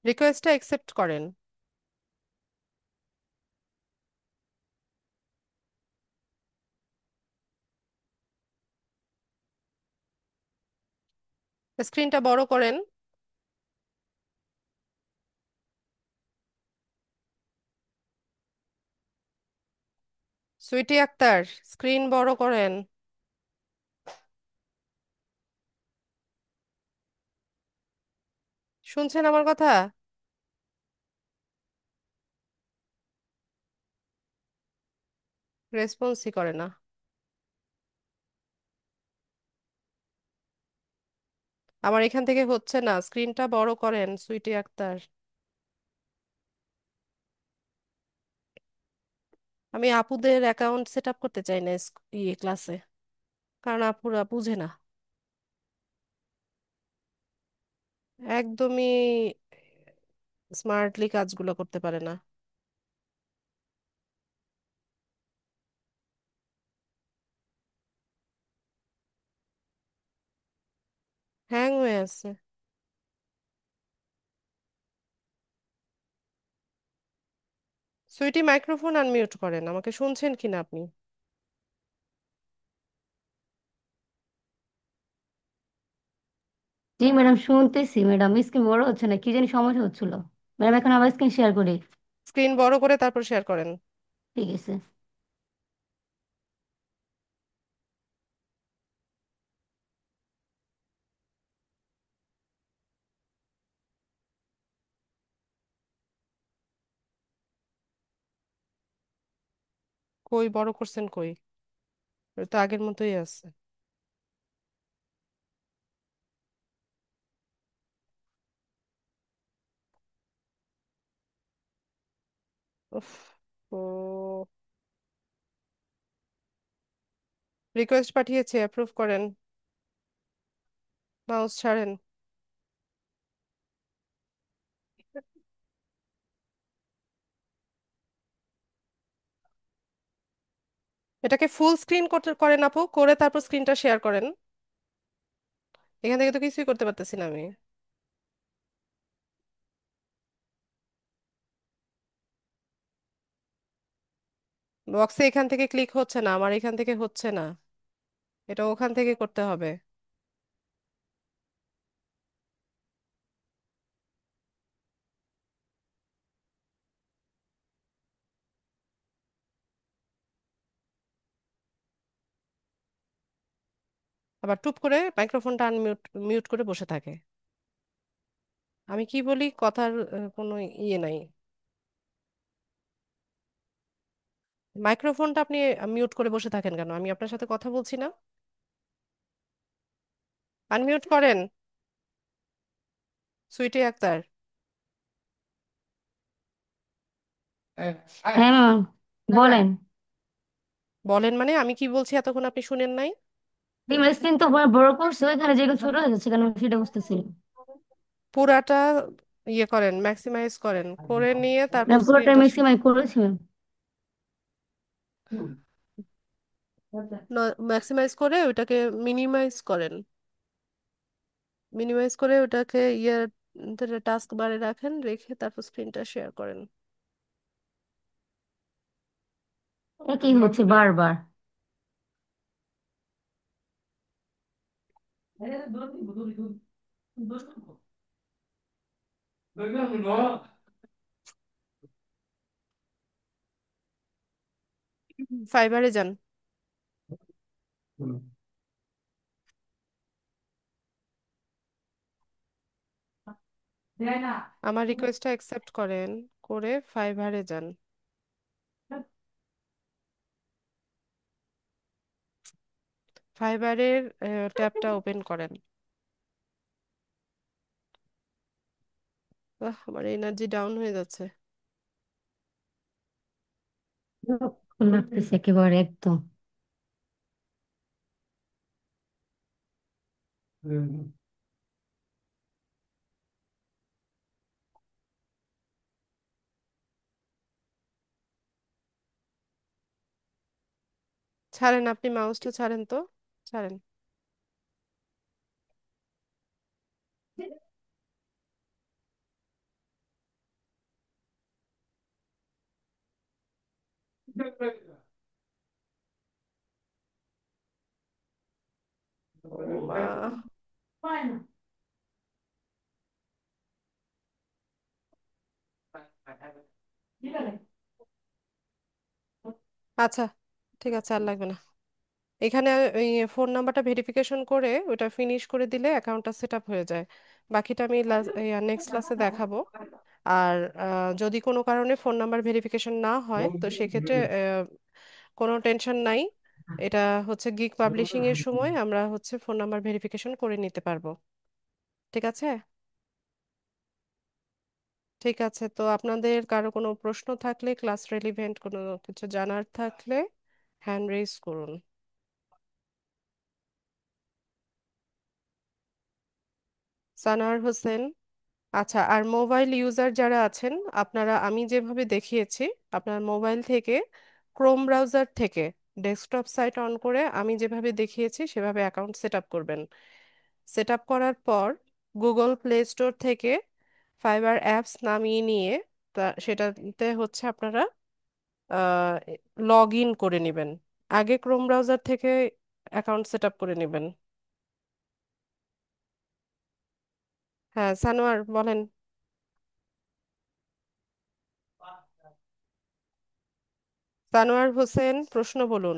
রিকোয়েস্টটা অ্যাকসেপ্ট করেন। স্ক্রিনটা বড় করেন। সুইটি আক্তার, স্ক্রিন বড় করেন। শুনছেন আমার কথা? রেসপন্সই করে না। আমার এখান থেকে হচ্ছে না, স্ক্রিনটা বড় করেন সুইটি আক্তার। আমি আপুদের অ্যাকাউন্ট সেট আপ করতে চাই না ইয়ে ক্লাসে, কারণ আপুরা বুঝে না একদমই। স্মার্টলি কাজগুলো করতে পারে না। হ্যাং হয়ে আছে। সুইটি, মাইক্রোফোন আনমিউট করেন, আমাকে শুনছেন কিনা আপনি? জি ম্যাডাম, শুনতেছি ম্যাডাম। স্ক্রিন বড় হচ্ছে না, কি জানি সমস্যা হচ্ছিল। ম্যাডাম এখন আবার স্ক্রিন শেয়ার করি। স্ক্রিন বড় করে তারপর শেয়ার করেন। ঠিক আছে। কই বড় করছেন কই? ওটা তো আগের মতোই আছে। উফ। ও, রিকোয়েস্ট পাঠিয়েছে, অ্যাপ্রুভ করেন। মাউস ছাড়েন। এটাকে ফুল স্ক্রিন করতে করেন আপু, করে তারপর স্ক্রিনটা শেয়ার করেন। এখান থেকে তো কিছুই করতে পারতেছি না আমি। বক্সে এখান থেকে ক্লিক হচ্ছে না, আমার এখান থেকে হচ্ছে না। এটা ওখান থেকে করতে হবে। আবার টুপ করে মাইক্রোফোনটা আনমিউট মিউট করে বসে থাকে। আমি কি বলি কথার কোনো ইয়ে নাই। মাইক্রোফোনটা আপনি মিউট করে বসে থাকেন কেন? আমি আপনার সাথে কথা বলছি না। আনমিউট করেন। সুইটি আক্তার। হ্যাঁ ম্যাম, বলেন। বলেন মানে আমি কি বলছি এতক্ষণ আপনি শুনেন নাই? স্ক্রিন তো বড় করছে, ওইখানে যেগুলো ছোট হয়ে যাচ্ছে কেন সেটা বুঝতেছি না। পুরাটা ইয়ে করেন, ম্যাক্সিমাইজ করেন, করে নিয়ে তারপর ম্যাম পুরোটাই স্ক্রিনটা ম্যাক্সিমাইজ করেছি ম্যাম। ম্যাক্সিমাইজ করে ওটাকে মিনিমাইজ করেন। মিনিমাইজ করে ওটাকে ইয়ে টাস্ক বারে রাখেন, রেখে তারপর স্ক্রিনটা শেয়ার করেন। একই হচ্ছে বারবার। ফাইবারে যান। আমার রিকোয়েস্টটা অ্যাকসেপ্ট করেন, করে ফাইবারে যান। ফাইবারের ট্যাবটা ওপেন করেন। আমার এনার্জি ডাউন হয়ে যাচ্ছে। লাগতেছে একেবারে একদম। ছাড়েন, আপনি মাউসটা ছাড়েন তো। ছাড়েন। ও মা। আচ্ছা, ঠিক আছে, আর লাগবে না। এখানে এই ফোন নাম্বারটা ভেরিফিকেশন করে ওটা ফিনিশ করে দিলে অ্যাকাউন্টটা সেট আপ হয়ে যায়। বাকিটা আমি নেক্সট ক্লাসে দেখাবো। আর যদি কোনো কারণে ফোন নাম্বার ভেরিফিকেশন না হয় তো সেক্ষেত্রে কোনো টেনশন নাই। এটা হচ্ছে গিগ পাবলিশিং এর সময় আমরা হচ্ছে ফোন নাম্বার ভেরিফিকেশন করে নিতে পারবো। ঠিক আছে। ঠিক আছে, তো আপনাদের কারো কোনো প্রশ্ন থাকলে, ক্লাস রেলিভেন্ট কোনো কিছু জানার থাকলে হ্যান্ড রেজ করুন। সানার হোসেন। আচ্ছা, আর মোবাইল ইউজার যারা আছেন, আপনারা আমি যেভাবে দেখিয়েছি, আপনার মোবাইল থেকে ক্রোম ব্রাউজার থেকে ডেস্কটপ সাইট অন করে আমি যেভাবে দেখিয়েছি সেভাবে অ্যাকাউন্ট সেট আপ করবেন। সেট আপ করার পর গুগল প্লে স্টোর থেকে ফাইবার অ্যাপস নামিয়ে নিয়ে সেটাতে হচ্ছে আপনারা লগ ইন করে নেবেন। আগে ক্রোম ব্রাউজার থেকে অ্যাকাউন্ট সেট আপ করে নেবেন। হ্যাঁ, সানোয়ার বলেন। সানোয়ার হোসেন, প্রশ্ন বলুন।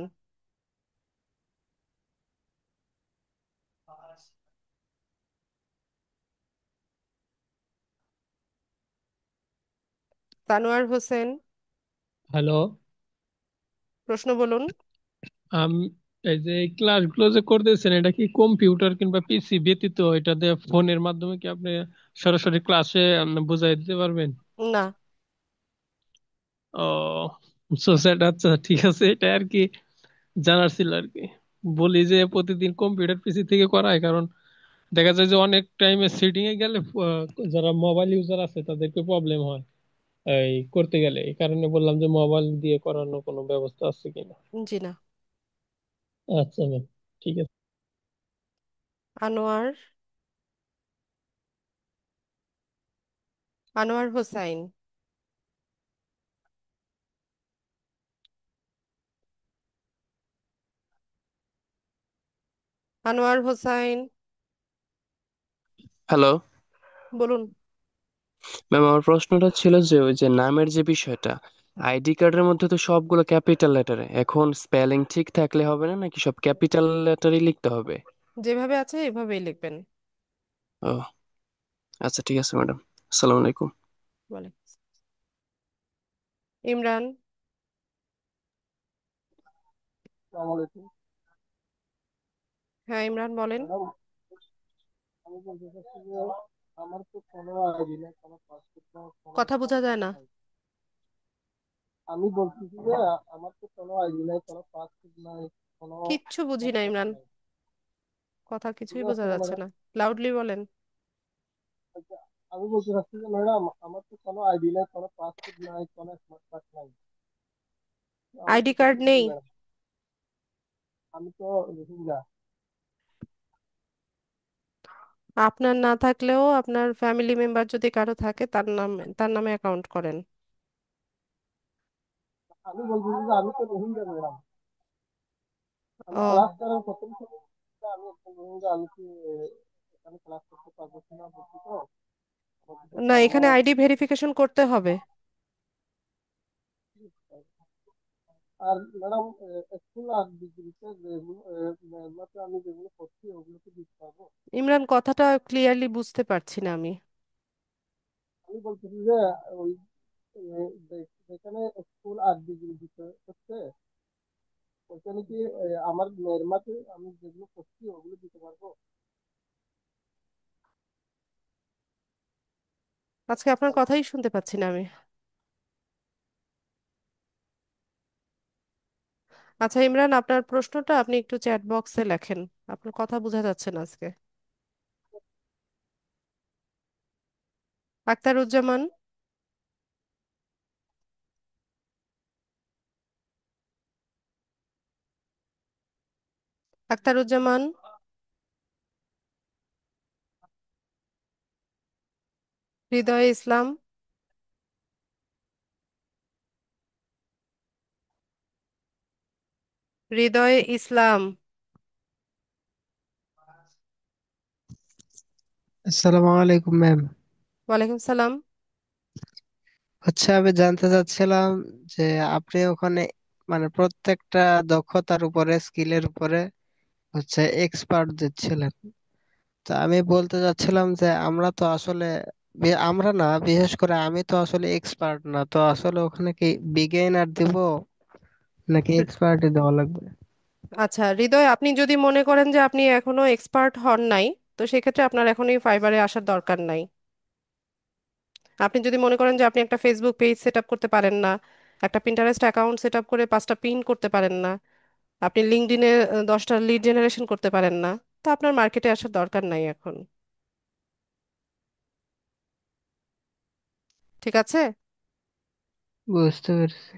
সানোয়ার হোসেন, হ্যালো। প্রশ্ন বলুন। আম এই যে ক্লাসগুলো যে করতেছেন এটা কি কম্পিউটার কিংবা পিসি ব্যতীত, এটা দিয়ে ফোনের মাধ্যমে কি আপনি সরাসরি ক্লাসে বুঝাই দিতে পারবেন? না। ও, সেটা আচ্ছা, ঠিক আছে, এটা আর কি জানার ছিল আর কি। বলি যে প্রতিদিন কম্পিউটার পিসি থেকে করায়, কারণ দেখা যায় যে অনেক টাইমে সিটিং এ গেলে যারা মোবাইল ইউজার আছে তাদেরকে প্রবলেম হয় এই করতে গেলে। এই কারণে বললাম যে মোবাইল দিয়ে করানোর কোনো ব্যবস্থা আছে কিনা। জি না। আচ্ছা ম্যাম, ঠিক আছে। আনোয়ার, আনোয়ার হোসাইন, আনোয়ার হোসাইন, হ্যালো বলুন। ম্যাম, আমার প্রশ্নটা ছিল যে ওই যে নামের যে বিষয়টা, আইডি কার্ডের মধ্যে তো সবগুলো ক্যাপিটাল লেটারে, এখন স্পেলিং ঠিক থাকলে হবে না নাকি সব ক্যাপিটাল লেটারই লিখতে হবে? যেভাবে আছে এভাবেই লিখবেন। ও আচ্ছা, ঠিক আছে ম্যাডাম। আসসালামু আলাইকুম। বলে ইমরান। আসসালামু আলাইকুম হ্যাঁ ইমরান বলেন। ম্যাডাম। আমি বলতে চাচ্ছি যে আমার তো কোনো আইডি নাই, কোনো পাসপোর্ট নাই, কোনো কথা বোঝা যায় পাসপোর্ট না। নাই। আমি বলতেছি যে আমার তো কোনো আইডি নাই, কোনো পাসপোর্ট নাই, কোনো কিচ্ছু বুঝি না পাসপোর্ট ইমরান, নাই। কথা কিছুই বুঝতে বোঝা পারছেন না যাচ্ছে ম্যাডাম? না। লাউডলি বলেন। আচ্ছা, আমি বলতে চাচ্ছি যে ম্যাডাম আমার তো কোনো আইডি নাই, কোনো পাসপোর্ট নাই, কোনো স্মার্ট কার্ড নাই। আমি আইডি তো কার্ড কি করি নেই? ম্যাডাম? আমি তো রোহিঙ্গা। আপনার না থাকলেও আপনার ফ্যামিলি মেম্বার যদি কারো থাকে তার নামে অ্যাকাউন্ট করেন। আমি বলতেছি যে আমি তো রোহিঙ্গা ম্যাডাম। আমি ও, ক্লাস করার প্রথম থেকে আমি একজন রোহিঙ্গা। আমি কি এখানে ক্লাস করতে পারবো কিনা বলছি তো, বলতেছি যে না, আমার এখানে আইডি ভেরিফিকেশন করতে হবে। আর ম্যাডাম স্কুল আর ডিগ্রিতে মতে আমি যেগুলো করছি ওগুলো কি দিতে পারবো? ইমরান, কথাটা ক্লিয়ারলি বুঝতে পারছি না আমি। আমি বলতেছি যে ওই যেখানে স্কুল আর ডিগ্রি দিতে হচ্ছে ওইখানে কি আমার মেয়ের মাতে আমি যেগুলো করছি ওগুলো দিতে পারবো? আজকে আপনার কথাই শুনতে পাচ্ছি না আমি। আচ্ছা ইমরান, আপনার প্রশ্নটা আপনি একটু চ্যাট বক্সে লেখেন। আপনার কথা বোঝা যাচ্ছে না আজকে। আক্তারুজ্জামান, আক্তারুজ্জামান, হৃদয় ইসলাম, হৃদয় ইসলাম। আসসালামু আলাইকুম ম্যাম। ওয়ালাইকুম সালাম। হচ্ছে আমি জানতে চাচ্ছিলাম যে আপনি ওখানে মানে প্রত্যেকটা দক্ষতার উপরে স্কিলের উপরে হচ্ছে এক্সপার্ট দিচ্ছিলেন। তো আমি বলতে চাচ্ছিলাম যে আমরা তো আসলে আমরা না, বিশেষ করে আমি তো আসলে এক্সপার্ট না, তো আসলে ওখানে কি বিগিনার দিব নাকি এক্সপার্টই দেওয়া লাগবে? আচ্ছা হৃদয়, আপনি যদি মনে করেন যে আপনি এখনো এক্সপার্ট হন নাই, তো সেক্ষেত্রে আপনার এখনই ফাইবারে আসার দরকার নাই। আপনি যদি মনে করেন যে আপনি একটা ফেসবুক পেজ সেট আপ করতে পারেন না, একটা পিন্টারেস্ট অ্যাকাউন্ট সেট আপ করে 5টা পিন করতে পারেন না, আপনি লিঙ্কডইনে 10টা লিড জেনারেশন করতে পারেন না, তো আপনার মার্কেটে আসার দরকার নাই এখন। ঠিক আছে? বুঝতে পেরেছি।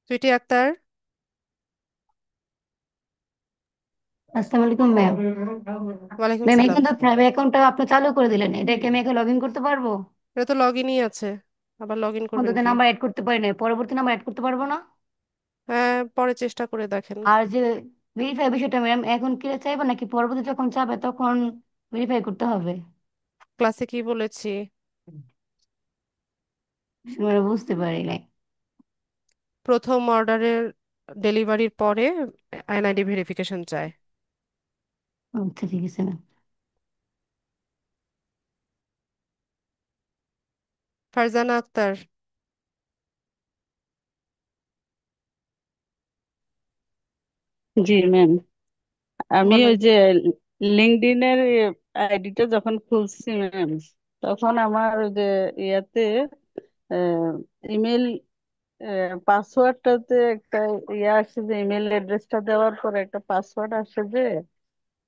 সুইটি আক্তার। আসসালামু আলাইকুম ম্যাম। ওয়ালাইকুম ম্যাম সালাম। এখন তো প্রাইভেট অ্যাকাউন্টটা আপনি চালু করে দিলেন, এটা কি আমি এখন লগ ইন করতে পারবো? এটা তো লগ ইনই আছে, আবার লগ ইন করবেন অন্তত কি? নাম্বার অ্যাড করতে পারি না, পরবর্তী নাম্বার অ্যাড করতে পারবো না? হ্যাঁ, পরে চেষ্টা করে দেখেন। আর যে ভেরিফাই বিষয়টা ম্যাম এখন কি চাইবো নাকি পরবর্তী যখন চাবে তখন ভেরিফাই করতে হবে? ক্লাসে কি বলেছি? মানে বুঝতে পারি নাই। প্রথম অর্ডারের ডেলিভারির পরে এনআইডি ভেরিফিকেশন চায়। আচ্ছা ঠিক আছে ম্যাম। ফারজানা আক্তার। জি ম্যাম, আমি বলেন। ওই যে লিঙ্কডইনের আইডিটা যখন খুলছি ম্যাম, তখন আমার ওই যে ইয়াতে ইমেল পাসওয়ার্ডটাতে একটা ইয়ে আসছে যে ইমেল অ্যাড্রেসটা দেওয়ার পরে একটা পাসওয়ার্ড আসে যে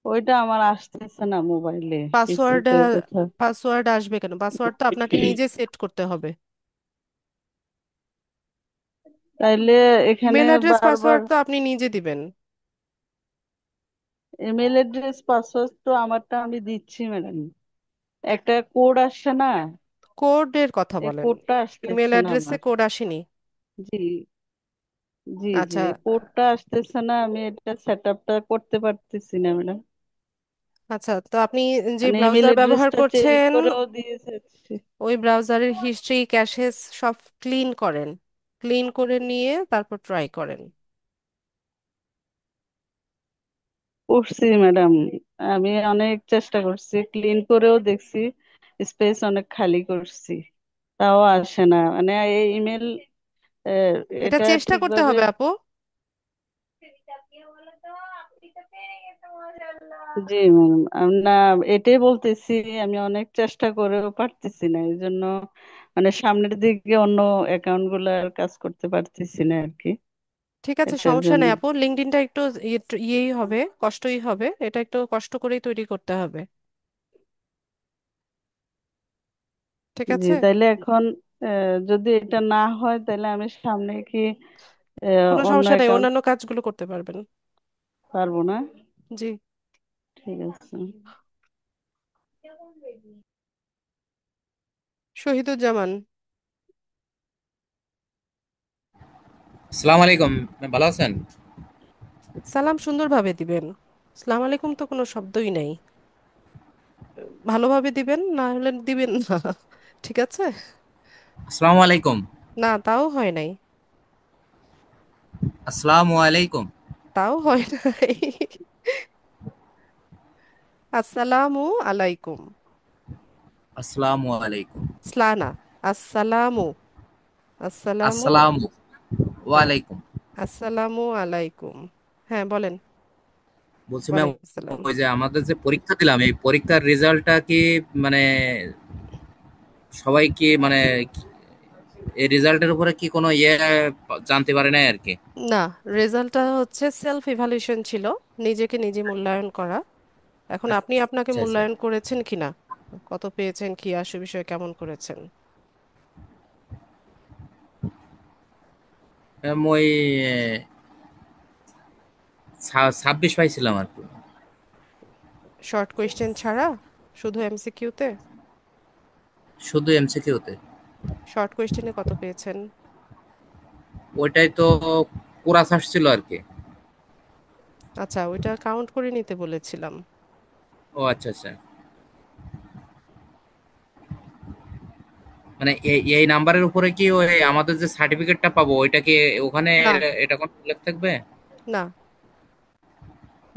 ওইটা আমার আসতেছে না মোবাইলে, পাসওয়ার্ড পিসিতে কোথাও। পাসওয়ার্ড আসবে কেন? পাসওয়ার্ড তো আপনাকে নিজে সেট করতে হবে। তাইলে এখানে ইমেল অ্যাড্রেস বারবার পাসওয়ার্ড তো আপনি নিজে দিবেন। ইমেল অ্যাড্রেস পাসওয়ার্ড তো আমারটা আমি দিচ্ছি ম্যাডাম, একটা কোড আসছে না, কোডের কথা এই বলেন। কোডটা ইমেল আসতেছে না অ্যাড্রেসে আমার। কোড আসেনি? জি জি জি, আচ্ছা। এই কোডটা আসতেছে না, আমি এটা সেট আপটা করতে পারতেছি না ম্যাডাম। আচ্ছা, তো আপনি যে মানে ইমেল ব্রাউজার ব্যবহার অ্যাড্রেসটা চেঞ্জ করছেন করেও দিয়েছে। ওই ব্রাউজারের হিস্ট্রি ক্যাশেস সব ক্লিন করেন। ক্লিন করে নিয়ে তারপর ট্রাই করেন। করছি ম্যাডাম, আমি অনেক চেষ্টা করছি, ক্লিন করেও দেখছি, স্পেস অনেক খালি করছি, তাও আসে না। মানে এই ইমেল এটা এটা চেষ্টা করতে ঠিকভাবে। হবে আপু। জি ম্যাম, না এটাই বলতেছি, আমি অনেক চেষ্টা করেও পারতেছি না, এই জন্য মানে সামনের দিকে অন্য অ্যাকাউন্ট গুলার কাজ করতে পারতেছি না আর কি, ঠিক আছে, এটার সমস্যা জন্য। নেই আপু। লিঙ্কডইনটা একটু ইয়েই হবে, কষ্টই হবে, এটা একটু কষ্ট করেই তৈরি করতে হবে। ঠিক জি আছে। তাইলে এখন যদি এটা না হয় তাহলে আমি সামনে কি কোনো অন্য সমস্যা নেই, অ্যাকাউন্ট অন্যান্য কাজগুলো করতে পারবেন। পারবো না? জি। ঠিক আছে। শহীদুজ্জামান। আসসালামু আলাইকুম ম্যাম, ভালো আছেন? সালাম সুন্দরভাবে দিবেন। সালাম আলাইকুম তো কোনো শব্দই নাই। ভালোভাবে দিবেন, না হলে দিবেন না। ঠিক আছে। আসসালামু আলাইকুম। না, তাও হয় নাই। আসসালামু আলাইকুম। তাও হয় নাই। আসসালামু আলাইকুম। আসসালামু আলাইকুম। স্লানা। আসসালামু। আসসালামু। আসসালামু হ্যাঁ। ওয়ালাইকুম। আসসালামু আলাইকুম। হ্যাঁ, বলেন। বলছি ম্যাম, ওয়ালাইকুম আসসালাম। ওই যে আমাদের যে পরীক্ষা দিলাম, এই পরীক্ষার রেজাল্টটা কি মানে সবাই কি মানে এই রেজাল্টের উপরে কি কোনো জানতে পারে না আর কি? না, রেজাল্টটা হচ্ছে সেলফ ইভালুয়েশন ছিল, নিজেকে নিজে মূল্যায়ন করা। এখন আপনি আপনাকে আচ্ছা আচ্ছা মূল্যায়ন করেছেন কিনা, কত পেয়েছেন, কি আসে বিষয়ে কেমন করেছেন। ম্যাম, ওই 26 পাইছিলাম আর কি। শর্ট কোয়েশ্চেন ছাড়া, শুধু এমসিকিউতে? শুধু এমসিকিউতে। শর্ট কোয়েশ্চেনে কত পেয়েছেন? ওইটাই তো কোরাস আসছিল আর কি। আচ্ছা, ওইটা কাউন্ট করে নিতে বলেছিলাম। ও আচ্ছা আচ্ছা, মানে এই নাম্বারের উপরে কি ওই আমাদের যে সার্টিফিকেটটা পাবো ওইটা কি ওখানে না। এটা কোন উল্লেখ থাকবে? না,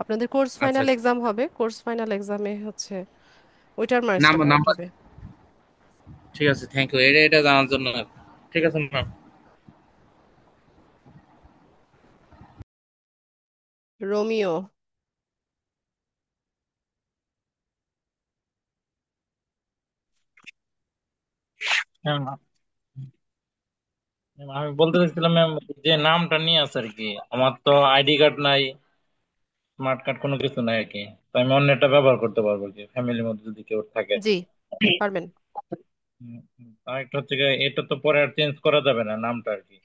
আপনাদের কোর্স আচ্ছা ফাইনাল আচ্ছা, এক্সাম হবে, কোর্স ফাইনাল এক্সামে হচ্ছে ওইটার মার্কসটা পাওয়া নাম্বার। যাবে। ঠিক আছে, থ্যাংক ইউ, এটা এটা জানার জন্য। ঠিক আছে ম্যাম। রোমিও। হ্যাঁ ম্যাম, আমি বলতে চাইছিলাম ম্যাম, যে নামটা নিয়ে আছে আর কি, আমার তো আইডি কার্ড নাই, স্মার্ট কার্ড কোনো কিছু নাই আর কি। তো আমি অন্যটা ব্যবহার করতে পারবো কি, ফ্যামিলির মধ্যে যদি কেউ থাকে। জি, পারবেন। আরেকটা হচ্ছে গিয়ে, এটা তো পরে আর চেঞ্জ করা যাবে না নামটা আর কি।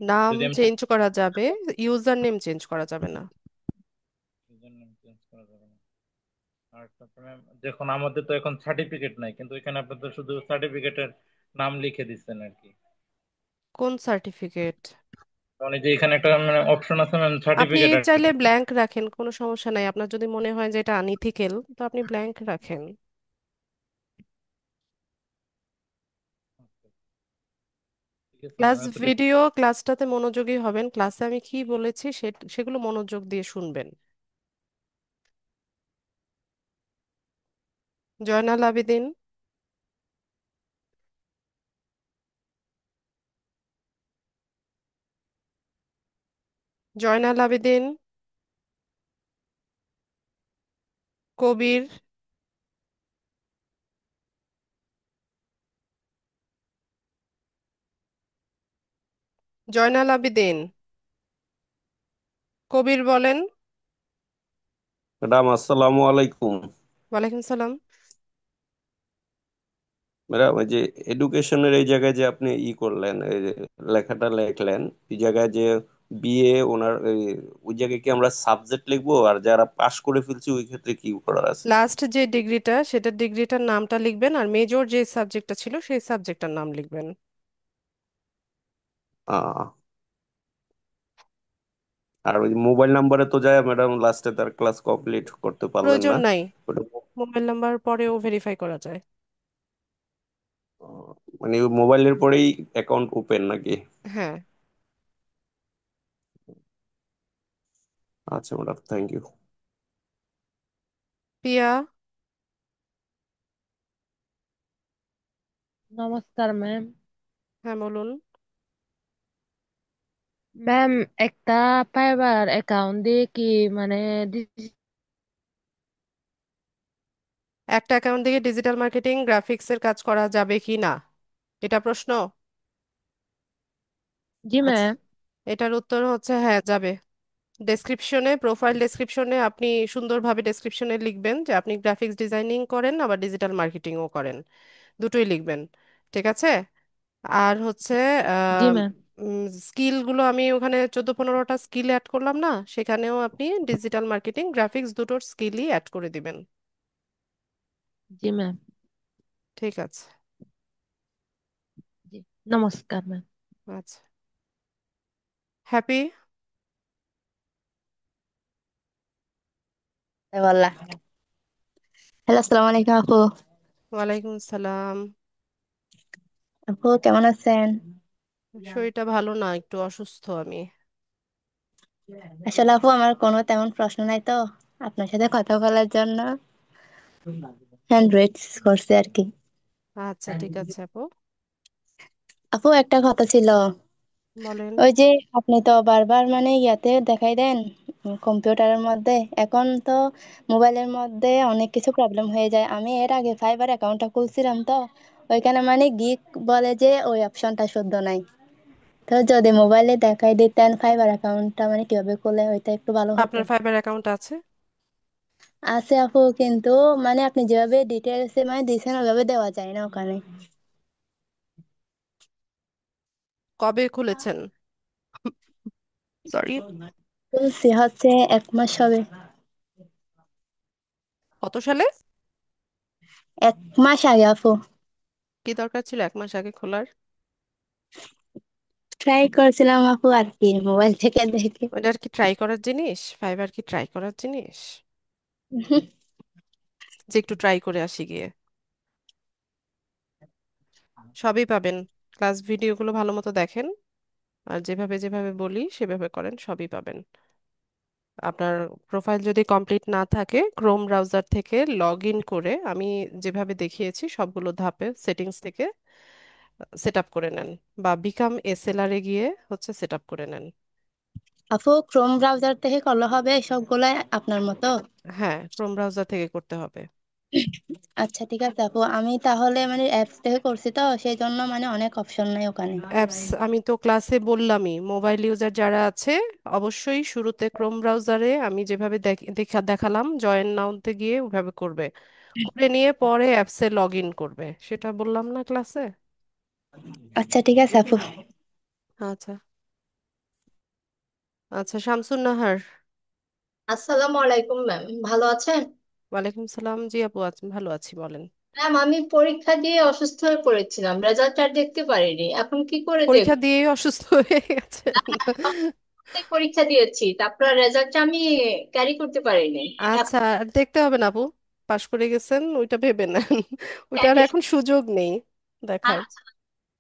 নাম যদি আমি চেঞ্জ করা যাবে, ইউজার নেম চেঞ্জ করা যাবে না। চেঞ্জ করা যাবে না। আরেকটা হচ্ছে ma'am, দেখুন আমাদের তো এখন সার্টিফিকেট নাই, কিন্তু এখানে আপনি তো শুধু সার্টিফিকেটের নাম লিখে দিচ্ছেন আর কি। কোন সার্টিফিকেট? মানে যে এখানে একটা মানে অপশন আছে ম্যাম, আপনি সার্টিফিকেট আর কি। চাইলে ব্ল্যাঙ্ক রাখেন, কোনো সমস্যা নাই। আপনার যদি মনে হয় যে এটা আনইথিক্যাল, তো আপনি ব্ল্যাঙ্ক রাখেন। ঠিক আছে ক্লাস ম্যাম, এতটুকু। ভিডিও ক্লাসটাতে মনোযোগী হবেন, ক্লাসে আমি কি বলেছি সেগুলো মনোযোগ দিয়ে শুনবেন। জয়নাল আবেদিন। জয়নাল আবেদিন। কবির। জয়নাল আবেদিন। কবির বলেন। ম্যাডাম আসসালামু আলাইকুম। ওয়ালাইকুম সালাম। ম্যাডাম ওই যে এডুকেশনের এই জায়গায় যে আপনি করলেন, এই যে লেখাটা লেখলেন, এই জায়গায় যে বিএ ওনার ওই জায়গায় কি আমরা সাবজেক্ট লিখবো, আর যারা পাশ করে ফেলছি ওই ক্ষেত্রে কি করার আছে? লাস্ট যে ডিগ্রিটা, সেটা ডিগ্রিটার নামটা লিখবেন, আর মেজর যে সাবজেক্টটা ছিল সেই সাবজেক্টটার নাম লিখবেন। আহ আর ওই মোবাইল নাম্বারে তো যায় ম্যাডাম, লাস্টে তার ক্লাস কমপ্লিট করতে পারলেন প্রয়োজন না নাই, ওটা। মোবাইল নাম্বার পরেও ভেরিফাই করা যায়। মানে ওই মোবাইলের পরেই অ্যাকাউন্ট ওপেন নাকি? হ্যাঁ। আচ্ছা ম্যাডাম, থ্যাংক ইউ। পিয়া। নমস্কার ম্যাম। হ্যাঁ, বলুন। ম্যাম, একটা ফাইবার অ্যাকাউন্ট দিয়ে কি মানে একটা অ্যাকাউন্ট থেকে ডিজিটাল মার্কেটিং গ্রাফিক্সের কাজ করা যাবে কি না, এটা প্রশ্ন? জি আচ্ছা, ম্যাম। এটার উত্তর হচ্ছে হ্যাঁ, যাবে। ডেসক্রিপশনে, প্রোফাইল ডেসক্রিপশনে আপনি সুন্দরভাবে ডেসক্রিপশনে লিখবেন যে আপনি গ্রাফিক্স ডিজাইনিং করেন আবার ডিজিটাল মার্কেটিংও করেন, দুটোই লিখবেন। ঠিক আছে? আর হচ্ছে জি ম্যাম। স্কিলগুলো আমি ওখানে 14-15টা স্কিল অ্যাড করলাম না, সেখানেও আপনি ডিজিটাল মার্কেটিং গ্রাফিক্স দুটোর স্কিলই অ্যাড করে দিবেন। জি ম্যাম। ঠিক আছে। জি, নমস্কার ম্যাম। আচ্ছা। হ্যাপি। والله. হ্যালো, আসসালামু আলাইকুম আপু। ওয়ালাইকুম সালাম। আপু কেমন আছেন? শরীরটা ভালো না, একটু অসুস্থ আমি। আসলে আপু আমার কোনো তেমন প্রশ্ন নাই, তো আপনার সাথে কথা বলার জন্য হ্যান্ড রেজ করছে আর কি। আচ্ছা, ঠিক আছে আপু। আপু একটা কথা ছিল। বলেন। ওই যে আপনি তো বারবার মানে ইয়াতে দেখাই দেন কম্পিউটারের মধ্যে, এখন তো মোবাইলের মধ্যে অনেক কিছু প্রবলেম হয়ে যায়। আমি এর আগে ফাইবার অ্যাকাউন্টটা খুলছিলাম, তো ওইখানে মানে গিক বলে যে ওই অপশনটা শুদ্ধ নাই। তো যদি মোবাইলে দেখাই দিতেন ফাইবার অ্যাকাউন্টটা মানে কিভাবে খুলে, ওইটা একটু ভালো হতো। আপনার ফাইবার অ্যাকাউন্ট আছে? আছে আপু, কিন্তু মানে আপনি যেভাবে ডিটেলসে মানে দিয়েছেন ওইভাবে দেওয়া যায় না ওখানে। কবে খুলেছেন? সরি। বলছি হচ্ছে 1 মাস হবে। কত সালে? 1 মাস আগে আপু। কি দরকার ছিল 1 মাস আগে খোলার? ট্রাই করছিলাম আপু আর কি, মোবাইল থেকে দেখে। ওটার কি ট্রাই করার জিনিস? ফাইবার কি ট্রাই করার জিনিস যে একটু ট্রাই করে আসি গিয়ে? সবই পাবেন। ক্লাস ভিডিওগুলো ভালো মতো দেখেন, আর যেভাবে যেভাবে বলি সেভাবে করেন, সবই পাবেন। আপনার প্রোফাইল যদি কমপ্লিট না থাকে, ক্রোম ব্রাউজার থেকে লগ ইন করে আমি যেভাবে দেখিয়েছি সবগুলো ধাপে সেটিংস থেকে সেট আপ করে নেন, বা বিকাম এসএলআর এ গিয়ে হচ্ছে সেট আপ করে নেন। আপু ক্রোম ব্রাউজার থেকে করলে হবে সবগুলাই আপনার মতো? হ্যাঁ, ক্রোম ব্রাউজার থেকে করতে হবে। আচ্ছা ঠিক আছে আপু, আমি তাহলে মানে অ্যাপস থেকে করছি তো সেই জন্য মানে অনেক অপশন নাই ওখানে। অ্যাপস আমি তো ক্লাসে বললামই, মোবাইল ইউজার যারা আছে অবশ্যই শুরুতে ক্রোম ব্রাউজারে আমি যেভাবে দেখালাম জয়েন নাউতে গিয়ে ওইভাবে করবে, করে নিয়ে পরে অ্যাপসে লগ ইন করবে, সেটা বললাম না ক্লাসে? আচ্ছা ঠিক আছে আপু। আচ্ছা। আচ্ছা শামসুন নাহার। আসসালামু আলাইকুম ম্যাম, ভালো আছেন? ওয়ালাইকুম সালাম, জি আপু ভালো আছি, বলেন। ম্যাম আমি পরীক্ষা দিয়ে অসুস্থ হয়ে পড়েছিলাম, রেজাল্ট আর দেখতে পারিনি, এখন কি করে পরীক্ষা দেখব? দিয়েই অসুস্থ হয়ে গেছেন? পরীক্ষা দিয়েছি, তারপর রেজাল্টটা আমি ক্যারি করতে পারিনি। আচ্ছা, আর দেখতে হবে না আপু, পাশ করে গেছেন ওইটা ভেবে নেন। ওইটা আর এখন এখন সুযোগ নেই দেখার। আচ্ছা,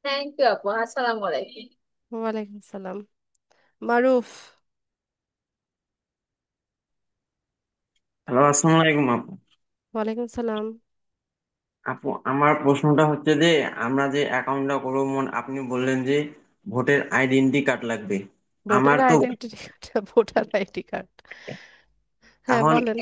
থ্যাংক ইউ আপু, আসসালামু আলাইকুম। ওয়ালাইকুম সালাম। মারুফ। হ্যালো, আসসালামু আলাইকুম আপু। ওয়ালাইকুম সালাম। আপু, আমার প্রশ্নটা হচ্ছে যে আমরা যে অ্যাকাউন্টটা করবো, আপনি বললেন যে ভোটের আইডেন্টি কার্ড লাগবে। ভোটার আমার তো identity card, voter ID card, হ্যাঁ এখন বলেন।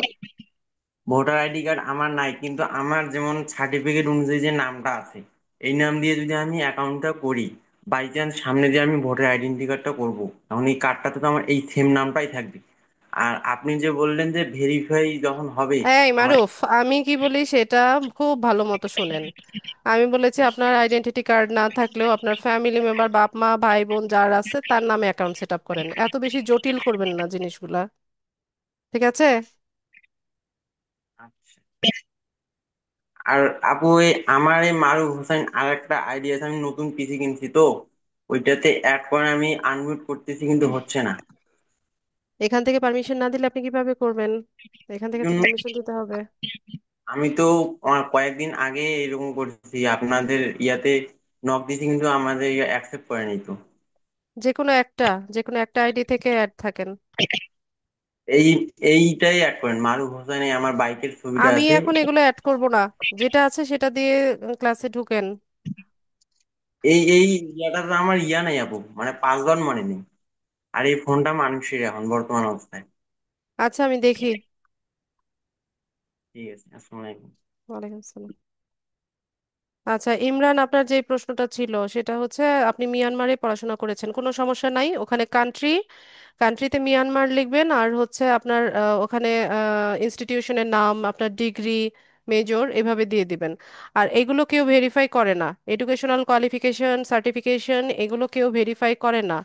ভোটার আইডি কার্ড আমার নাই, কিন্তু আমার যেমন সার্টিফিকেট অনুযায়ী যে নামটা আছে এই নাম দিয়ে যদি আমি অ্যাকাউন্টটা করি, বাই চান্স সামনে যে আমি ভোটার আইডেন্টি কার্ডটা করবো, তখন এই কার্ডটাতে তো আমার এই সেম নামটাই থাকবে। আর আপনি যে বললেন যে ভেরিফাই যখন হবে এই আমার। মারুফ, আমি কি বলি সেটা খুব ভালো মতো শোনেন। আমি বলেছি আপনার আইডেন্টিটি কার্ড না থাকলেও আপনার ফ্যামিলি মেম্বার, বাপ মা ভাই বোন যার আছে তার নামে অ্যাকাউন্ট সেট আপ করেন, এত বেশি জটিল করবেন না জিনিসগুলা, ঠিক আছে? আচ্ছা। আর আপু, আমার এই মারুফ হোসেন আর একটা আইডিয়া আছে, আমি নতুন পিসি কিনছি তো ওইটাতে অ্যাড করে আমি আনমিউট করতেছি কিন্তু হচ্ছে না। এখান থেকে পারমিশন না দিলে আপনি কিভাবে করবেন? এখান এই থেকে তো জন্য পারমিশন দিতে হবে। আমি তো কয়েকদিন আগে এরকম করছি, আপনাদের ইয়াতে নক দিছি কিন্তু আমাদের ইয়া অ্যাকসেপ্ট করেনি তো। যে কোনো একটা, যে কোনো একটা আইডি থেকে অ্যাড থাকেন। এই এইটাই অ্যাড করেন, মারুফ হোসেন, এই আমার বাইকের ছবিটা আমি আছে। এখন এগুলো অ্যাড করব না, যেটা আছে সেটা দিয়ে ক্লাসে ঢুকেন। এই ইয়াটা তো আমার ইয়া নাই আপু, মানে পাসওয়ার্ড মনে নেই। আর এই ফোনটা মানুষের এখন বর্তমান অবস্থায়। আচ্ছা আমি দেখি। ঠিক আছে, আসসালামু আলাইকুম। ওয়ালাইকুম আসসালাম। আচ্ছা ইমরান, আপনার যে প্রশ্নটা ছিল সেটা হচ্ছে আপনি মিয়ানমারে পড়াশোনা করেছেন, কোনো সমস্যা নাই, ওখানে কান্ট্রিতে মিয়ানমার লিখবেন, আর হচ্ছে আপনার ওখানে ইনস্টিটিউশনের নাম, আপনার ডিগ্রি, মেজর এভাবে দিয়ে দিবেন। আর এগুলো কেউ ভেরিফাই করে না, এডুকেশনাল কোয়ালিফিকেশন সার্টিফিকেশন এগুলো কেউ ভেরিফাই করে না।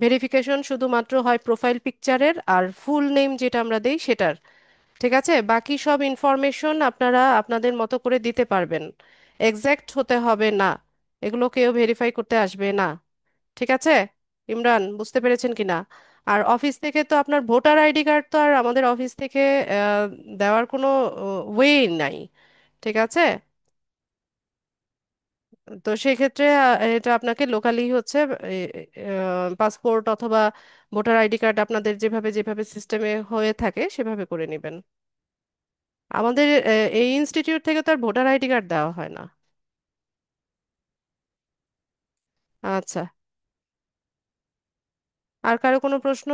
ভেরিফিকেশন শুধুমাত্র হয় প্রোফাইল পিকচারের আর ফুল নেম যেটা আমরা দেই সেটার, ঠিক আছে? বাকি সব ইনফরমেশন আপনারা আপনাদের মতো করে দিতে পারবেন, এক্সাক্ট হতে হবে না, এগুলো কেউ ভেরিফাই করতে আসবে না, ঠিক আছে? ইমরান, বুঝতে পেরেছেন কিনা? আর অফিস থেকে তো আপনার ভোটার আইডি কার্ড তো আর আমাদের অফিস থেকে আহ, দেওয়ার কোনো ওয়ে নাই, ঠিক আছে? তো সেক্ষেত্রে এটা আপনাকে লোকালি হচ্ছে পাসপোর্ট অথবা ভোটার আইডি কার্ড আপনাদের যেভাবে যেভাবে সিস্টেমে হয়ে থাকে সেভাবে করে নেবেন। আমাদের এই ইনস্টিটিউট থেকে তো আর ভোটার আইডি কার্ড দেওয়া হয় না। আচ্ছা, আর কারো কোনো প্রশ্ন?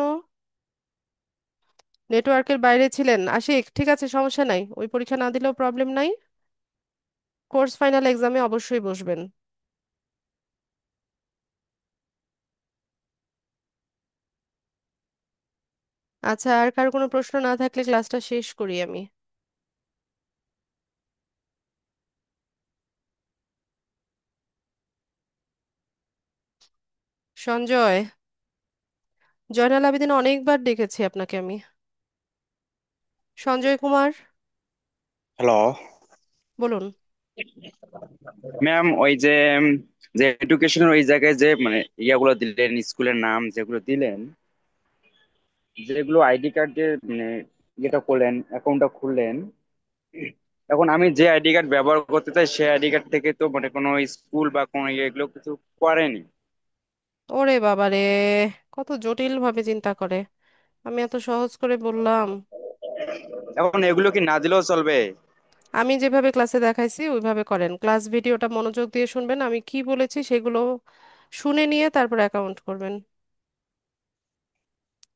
নেটওয়ার্কের বাইরে ছিলেন আশিক, ঠিক আছে সমস্যা নাই, ওই পরীক্ষা না দিলেও প্রবলেম নাই, কোর্স ফাইনাল এক্সামে অবশ্যই বসবেন। আচ্ছা, আর কারো কোনো প্রশ্ন না থাকলে ক্লাসটা শেষ করি আমি। সঞ্জয়, জয়নাল আবেদিন অনেকবার দেখেছি আপনাকে আমি। সঞ্জয় কুমার, হ্যালো বলুন। ম্যাম, ওই যে যে এডুকেশনের ওই জায়গায় যে মানে ইয়াগুলো দিলেন, স্কুলের নাম যেগুলো দিলেন, যেগুলো আইডি কার্ড দিয়ে মানে ইয়েটা করলেন, অ্যাকাউন্টটা খুললেন, এখন আমি যে আইডি কার্ড ব্যবহার করতে চাই সেই আইডি কার্ড থেকে তো মানে কোনো স্কুল বা কোনো ইয়ে এগুলো কিছু করেনি। ওরে বাবা রে, কত জটিল ভাবে চিন্তা করে, আমি এত সহজ করে বললাম। এখন এগুলো কি না দিলেও চলবে? আমি যেভাবে ক্লাসে দেখাইছি ওইভাবে করেন, ক্লাস ভিডিওটা মনোযোগ দিয়ে শুনবেন, আমি কি বলেছি সেগুলো শুনে নিয়ে তারপর অ্যাকাউন্ট করবেন,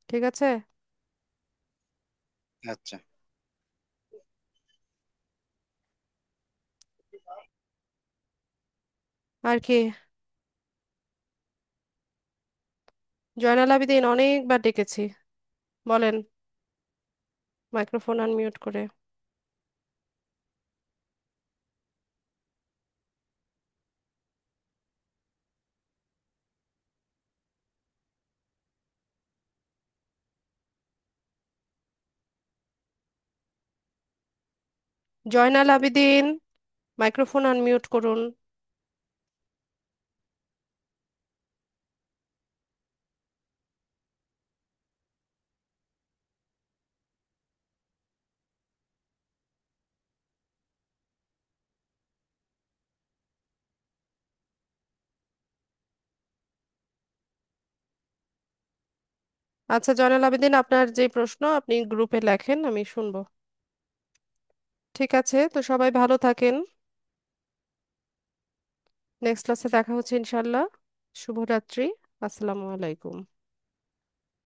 ঠিক আছে? আচ্ছা। আর কি? জয়নাল আবেদিন অনেকবার ডেকেছি, বলেন, মাইক্রোফোন আনমিউট করে। জয়নাল আবেদিন, মাইক্রোফোন আনমিউট করুন। আচ্ছা জয়নাল আবেদিন, আপনার যে প্রশ্ন আপনি গ্রুপে লেখেন, আমি শুনবো। ঠিক আছে, তো সবাই ভালো থাকেন। নেক্সট ক্লাসে দেখা হচ্ছে ইনশাল্লাহ। শুভরাত্রি। আসসালামু আলাইকুম।